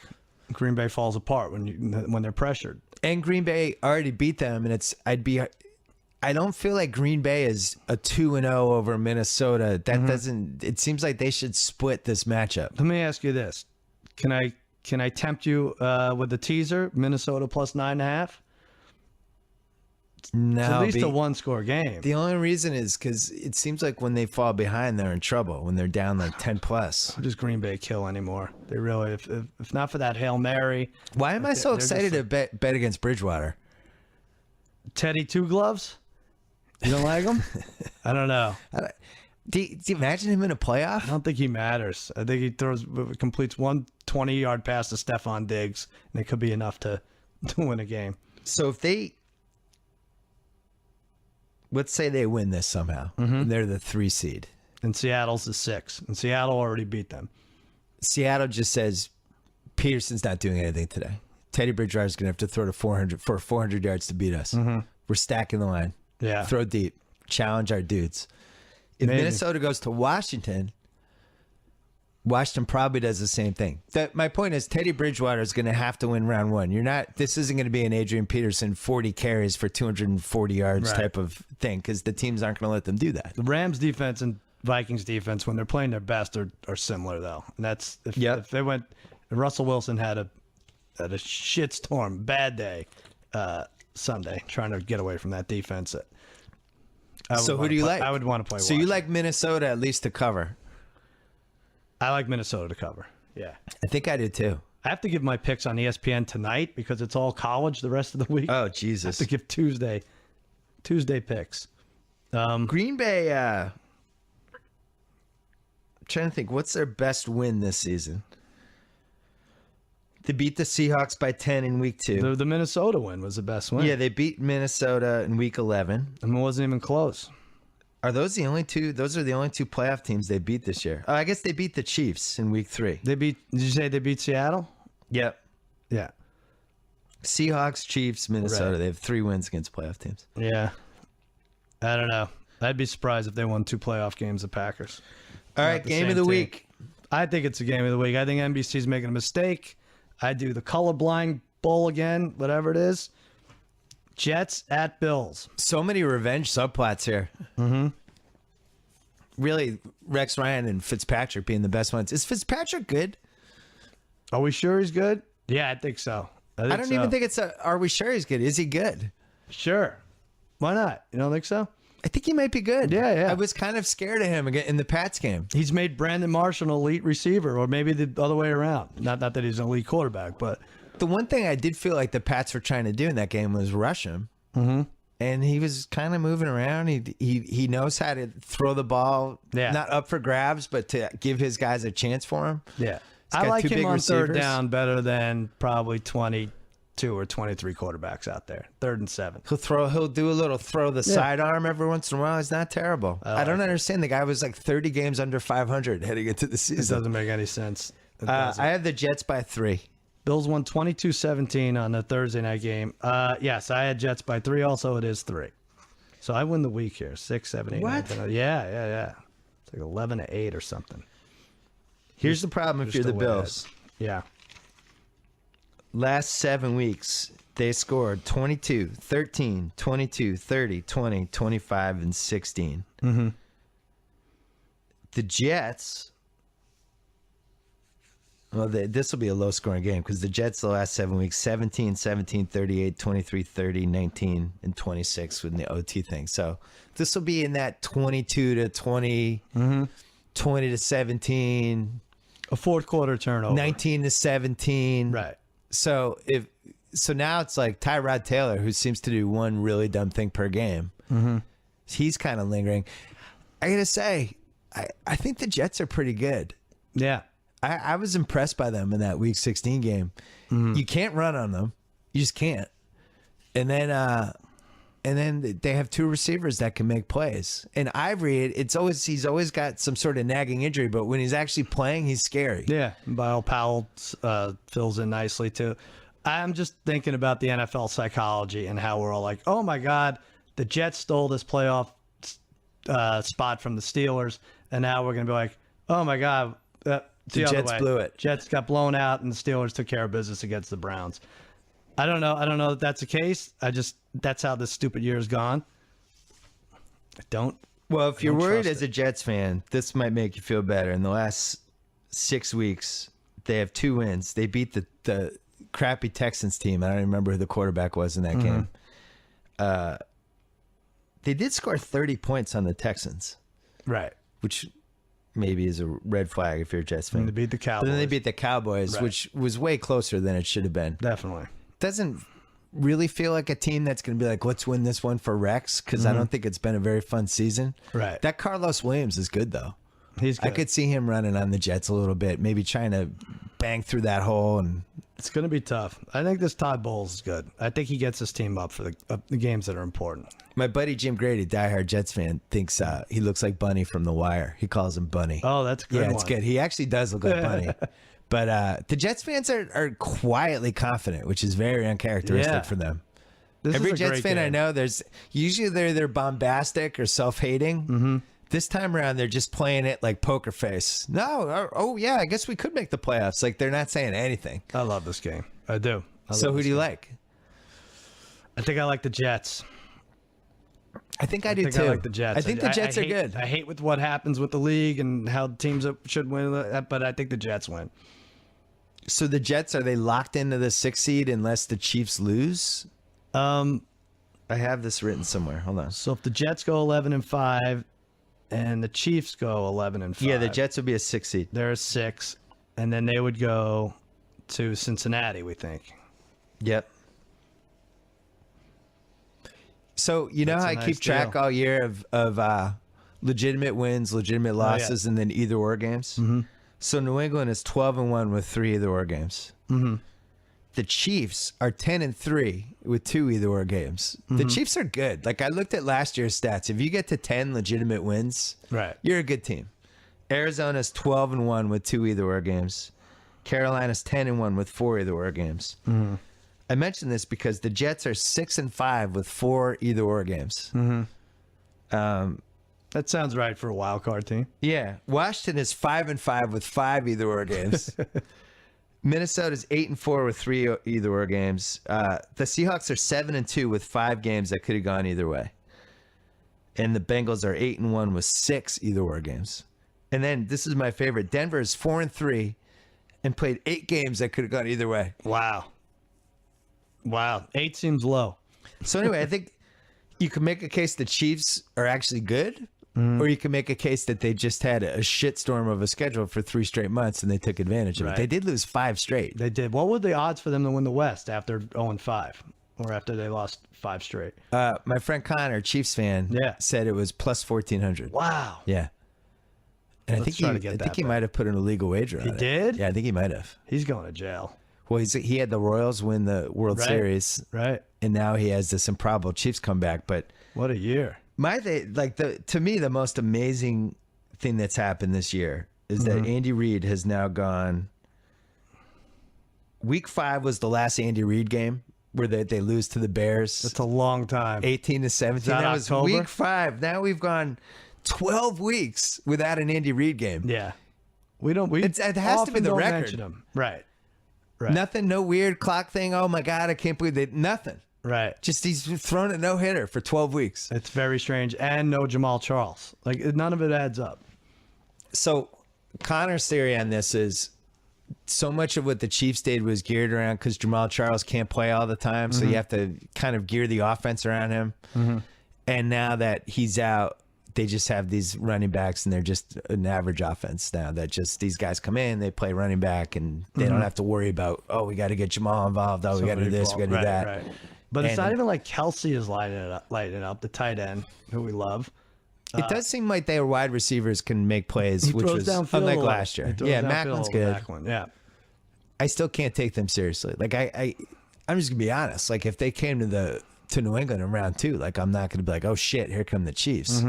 Green Bay falls apart when they're pressured. And Green Bay already beat them, and I don't feel like Green Bay is a 2-0 over Minnesota. That doesn't. It seems like they should split this matchup. Let me ask you this: Can I tempt you with the teaser? Minnesota plus 9.5. No, It's at least a 1-score game. The only reason is because it seems like when they fall behind, they're in trouble. When they're down like 10 plus. How does Green Bay kill anymore? They really, if not for that Hail Mary. Why am I so excited to bet against Bridgewater? Teddy Two Gloves? You don't like him? I don't know. Do you imagine him in a playoff? I don't think he matters. I think he completes one 20-yard pass to Stephon Diggs, and it could be enough to win a game. So if let's say they win this somehow, and they're the 3 seed. And Seattle's the 6. And Seattle already beat them. Seattle just says Peterson's not doing anything today. Teddy Bridgewater's going to have to throw to 400 yards to beat us. We're stacking the line. Yeah. Throw deep. Challenge our dudes. If Minnesota goes to Washington probably does the same thing. My point is Teddy Bridgewater is going to have to win round 1. This isn't going to be an Adrian Peterson 40 carries for 240 yards type of thing because the teams aren't going to let them do that. The Rams defense and Vikings defense, when they're playing their best, are similar though. And that's if they went. If Russell Wilson had a shitstorm, bad day Sunday, trying to get away from that defense. So who do you like? I would want to play. So you like Minnesota at least to cover? I like Minnesota to cover. Yeah. I think I do too. I have to give my picks on ESPN tonight because it's all college the rest of the week. Oh, Jesus. I have to give Tuesday picks. Green Bay, I'm trying to think, what's their best win this season? They beat the Seahawks by 10 in week 2. The Minnesota win was the best win. Yeah, they beat Minnesota in week 11. And it wasn't even close. Are those the only two? Those are the only 2 playoff teams they beat this year. Oh, I guess they beat the Chiefs in week 3. Did you say they beat Seattle? Yep. Yeah. Seahawks, Chiefs, Minnesota. Right. They have 3 wins against playoff teams. Yeah. I don't know. I'd be surprised if they won 2 playoff games, the Packers. All right, game of the week. I think it's a game of the week. I think NBC's making a mistake. I do the colorblind bowl again, whatever it is. Jets at Bills. So many revenge subplots here. Really, Rex Ryan and Fitzpatrick being the best ones. Is Fitzpatrick good? Are we sure he's good? Yeah, I think so. I don't even think it's are we sure he's good? Is he good? Sure. Why not? You don't think so? I think he might be good. Yeah. I was kind of scared of him again in the Pats game. He's made Brandon Marshall an elite receiver, or maybe the other way around. Not that he's an elite quarterback, but the one thing I did feel like the Pats were trying to do in that game was rush him. And he was kind of moving around. He knows how to throw the ball, not up for grabs, but to give his guys a chance for him. Yeah. He's I got like 2 him big on receivers. 3rd down better than probably 22 or 23 quarterbacks out there. 3rd and 7. He'll do a little throw the sidearm every once in a while. It's not terrible. I don't understand. The guy was like 30 games under 500 heading into the It season. doesn't make any sense. I have the Jets by 3. Bills won 22-17 on the Thursday night game. Yes, I had Jets by 3. Also, it is 3. So I win the week here. 6, 7, 8. What? 9, 10. Yeah. It's like 11-8 or something. Here's the problem if you're the still way Bills. ahead. Yeah. Last 7 weeks, they scored 22, 13, 22, 30, 20, 25, and 16. The Jets, well, this will be a low-scoring game because the Jets the last 7 weeks, 17, 17, 38, 23, 30, 19, and 26 with the OT thing. So this will be in that 22 to 20, 20 to 17. A 4th quarter turnover. 19 to 17. Right. So now it's like Tyrod Taylor, who seems to do one really dumb thing per game. He's kind of lingering. I gotta say, I think the Jets are pretty good. Yeah. I was impressed by them in that Week 16 game. You can't run on them. You just can't. And then they have two receivers that can make plays. And Ivory, he's always got some sort of nagging injury, but when he's actually playing, he's scary. Yeah. Bio Powell fills in nicely too. I'm just thinking about the NFL psychology and how we're all like, oh my God, the Jets stole this playoff spot from the Steelers, and now we're gonna be like, oh my God, the Jets blew it. Jets got blown out, and the Steelers took care of business against the Browns. I don't know that that's the case. That's how this stupid year has gone. Well, if you're worried as a Jets fan, this might make you feel better. In the last 6 weeks, they have 2 wins. They beat the crappy Texans team. I don't remember who the quarterback was in that game. They did score 30 points on the Texans. Right. Which maybe is a red flag if you're a Jets fan. And they beat the Cowboys. But then they beat the Cowboys, right, which was way closer than it should have been. Definitely. Doesn't really feel like a team that's going to be like, let's win this one for Rex, because I don't think it's been a very fun season. Right. That Carlos Williams is good, though. He's good. I could see him running on the Jets a little bit, maybe trying to bang through that hole. And it's going to be tough. I think this Todd Bowles is good. I think he gets his team up for the games that are important. My buddy Jim Grady, diehard Jets fan, thinks he looks like Bunny from The Wire. He calls him Bunny. Oh, that's a good. Yeah, it's good. He actually does look like Bunny. But the Jets fans are quietly confident, which is very uncharacteristic for them. Every Jets fan I know, they're either bombastic or self-hating. This time around, they're just playing it like poker face. No, yeah, I guess we could make the playoffs. Like, they're not saying anything. I love this game. I do. So who do you like? I think I like the Jets. I think I do too. I like the Jets. I think the Jets are good. I hate with what happens with the league and how teams should win, but I think the Jets win. So the Jets, are they locked into the 6th seed unless the Chiefs lose? I have this written somewhere. Hold on. So if the Jets go 11-5 and the Chiefs go 11-5, yeah, the Jets would be a 6th seed. They're a 6, and then they would go to Cincinnati, we think. Yep. So you know how I keep track all year of legitimate wins, legitimate losses, and then either or games? So New England is 12-1 with 3 either or games. The Chiefs are 10-3 with 2 either or games. The Chiefs are good. Like, I looked at last year's stats. If you get to 10 legitimate wins, right, you're a good team. Arizona's 12-1 with 2 either or games. Carolina's 10-1 with 4 either or games. I mentioned this because the Jets are 6-5 with 4 either or games. That sounds right for a wild card team. Yeah. Washington is 5-5 with 5 either or games. Minnesota's 8-4 with 3 either or games. The Seahawks are 7-2 with 5 games that could have gone either way. And the Bengals are 8-1 with 6 either or games. And then this is my favorite. Denver is 4-3 and played 8 games that could have gone either way. Wow. 8 seems low. So anyway, I think you can make a case the Chiefs are actually good, or you can make a case that they just had a shitstorm of a schedule for 3 straight months and they took advantage of it. They did lose 5 straight. They did. What were the odds for them to win the West after 0-5, or after they lost 5 straight? My friend Connor, Chiefs fan, said it was plus 1,400. Wow. Yeah. And I think he might have put an illegal wager on it. He did? Yeah, I think he might have. He's going to jail. Well, he had the Royals win the World Series, right? And now he has this improbable Chiefs comeback. But what a year! To me, the most amazing thing that's happened this year is that Andy Reid has now gone. Week 5 was the last Andy Reid game where they lose to the Bears. That's a long time. 18-17. That was October? Week 5. Now we've gone 12 weeks without an Andy Reid game. Yeah, it has to be the record. Right. Nothing, no weird clock thing. Oh my God, I can't believe it. Nothing. Right. Just he's thrown a no-hitter for 12 weeks. It's very strange. And no Jamal Charles. Like, none of it adds up. So Connor's theory on this is so much of what the Chiefs did was geared around because Jamal Charles can't play all the time. So you have to kind of gear the offense around him. And now that he's out, they just have these running backs, and they're just an average offense now. That just these guys come in, they play running back, and they don't have to worry about, we got to get Jamal involved. We got to do this, we got to do that. Right. But it's not even like Kelsey is lighting it up, the tight end, who we love. It does seem like their wide receivers can make plays, which was unlike last year. Yeah, Macklin's good. Yeah. I still can't take them seriously. Like I'm just gonna be honest. Like if they came to New England in round 2, like I'm not gonna be like, oh shit, here come the Chiefs.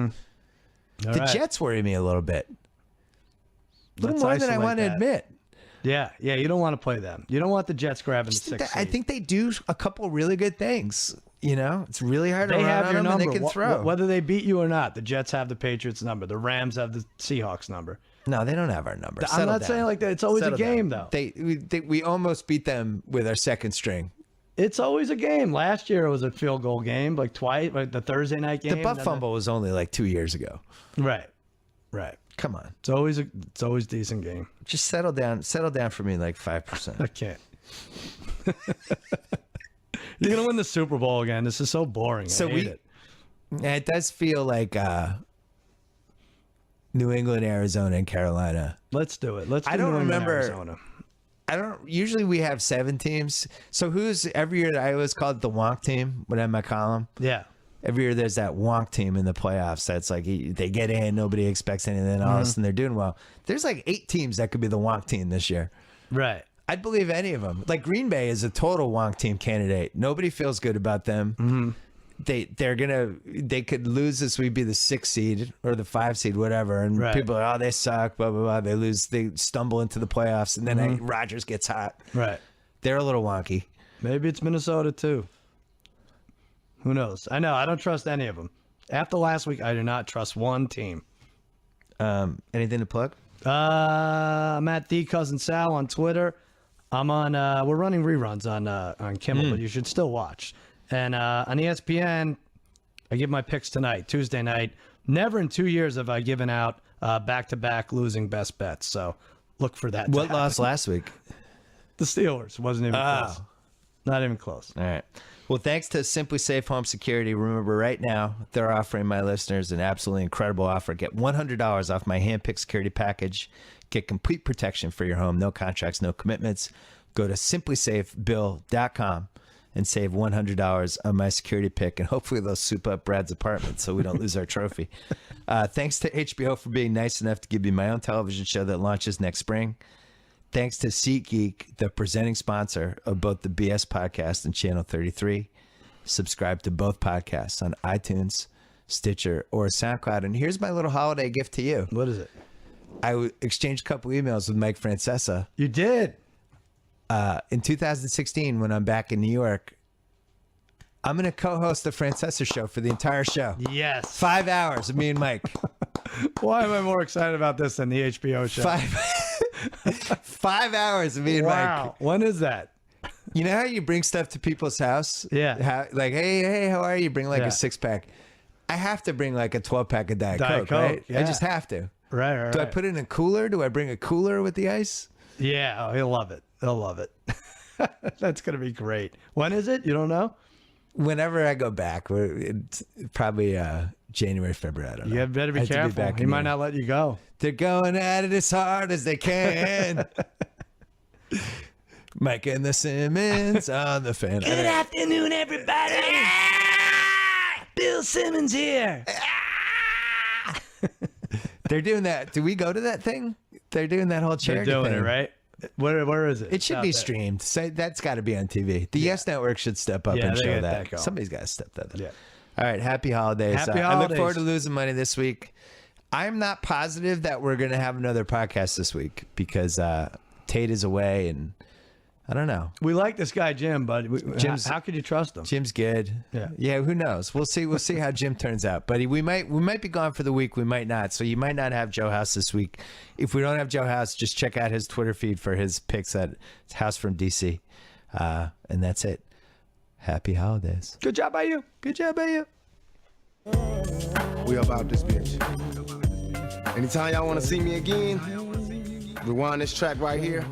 The Jets worry me a little bit. A little more than I want to admit. Yeah, you don't want to play them. You don't want the Jets grabbing the 6th seed. I think they do a couple really good things. You know, it's really hard to run have on your them number. and they can throw. Whether they beat you or not, the Jets have the Patriots number. The Rams have the Seahawks number. No, they don't have our number. I'm not saying like that. It's always a game, though. We almost beat them with our second string. It's always a game. Last year it was a field goal game, like twice, like the Thursday night game. The butt fumble was only like 2 years ago. Right. Come on. It's always a decent game. Just settle down for me like 5%. I can't. You're gonna win the Super Bowl again. This is so boring. I hate it. Yeah, it does feel like New England, Arizona, and Carolina. Let's do it. Let's do I don't New England, remember. Arizona. Usually we have 7 teams. So who's every year I always called the Wonk team when I had my column? Yeah. Every year there's that Wonk team in the playoffs that's like they get in, nobody expects anything, all of a sudden they're doing well. There's like 8 teams that could be the Wonk team this year. Right. I'd believe any of them. Like Green Bay is a total Wonk team candidate. Nobody feels good about them. They could lose this week, be the 6th seed or the 5 seed, whatever. And people are like, oh, they suck, blah, blah, blah. They lose, they stumble into the playoffs, and then Rodgers gets hot. Right. They're a little wonky. Maybe it's Minnesota too. Who knows? I know. I don't trust any of them. After last week, I do not trust one team. Anything to plug? I'm at the Cousin Sal on Twitter. I'm on. We're running reruns on Kimmel, but you should still watch. And on ESPN, I give my picks tonight, Tuesday night. Never in 2 years have I given out back-to-back losing best bets. So look for that. What lost last week? The Steelers. Wasn't even close. Not even close. All right. Well, thanks to Simply Safe Home Security. Remember, right now, they're offering my listeners an absolutely incredible offer. Get $100 off my hand-picked security package. Get complete protection for your home. No contracts, no commitments. Go to simplysafebill.com and save $100 on my security pick. And hopefully they'll soup up Brad's apartment so we don't lose our trophy. Thanks to HBO for being nice enough to give me my own television show that launches next spring. Thanks to SeatGeek, the presenting sponsor of both the BS podcast and Channel 33. Subscribe to both podcasts on iTunes, Stitcher, or SoundCloud. And here's my little holiday gift to you. What is it? I exchanged a couple emails with Mike Francesa. You did? In 2016, when I'm back in New York, I'm going to co-host the Francesa show for the entire show. Yes. 5 hours of me and Mike. Why am I more excited about this than the HBO show? 5 hours of me and Mike. Wow. When is that? You know how you bring stuff to people's house? Yeah. Like, hey, how are you? Bring like a 6-pack. I have to bring like a 12-pack of Diet Coke, right? Yeah. I just have to. Right. Do I put it in a cooler? Do I bring a cooler with the ice? Yeah. Oh, he'll love it. He'll love it. That's going to be great. When is it? You don't know? Whenever I go back. It's probably January, February. I don't know. You better be careful. He might not let you go. They're going at it as hard as they can. Mike and the Simmons on the fan. Good afternoon, everybody. Bill Simmons here. They're doing that. Do we go to that thing? They're doing that whole charity thing. They're doing thing. it, right? Where is it? It should be streamed. So that's got to be on TV. The Yes Network should step up and show that. Somebody's got to step that up. Yeah. All right. Happy holidays. Happy I holidays. look forward to losing money this week. I'm not positive that we're going to have another podcast this week because Tate is away and I don't know. We like this guy, Jim, but how could you trust him? Jim's good. Yeah. Who knows? We'll see. We'll see how Jim turns out. But we might be gone for the week. We might not. So you might not have Joe House this week. If we don't have Joe House, just check out his Twitter feed for his picks at House from DC. And that's it. Happy holidays. Good job by you. Good job by you. We about this bitch. Anytime y'all want to see me again, rewind this track right here.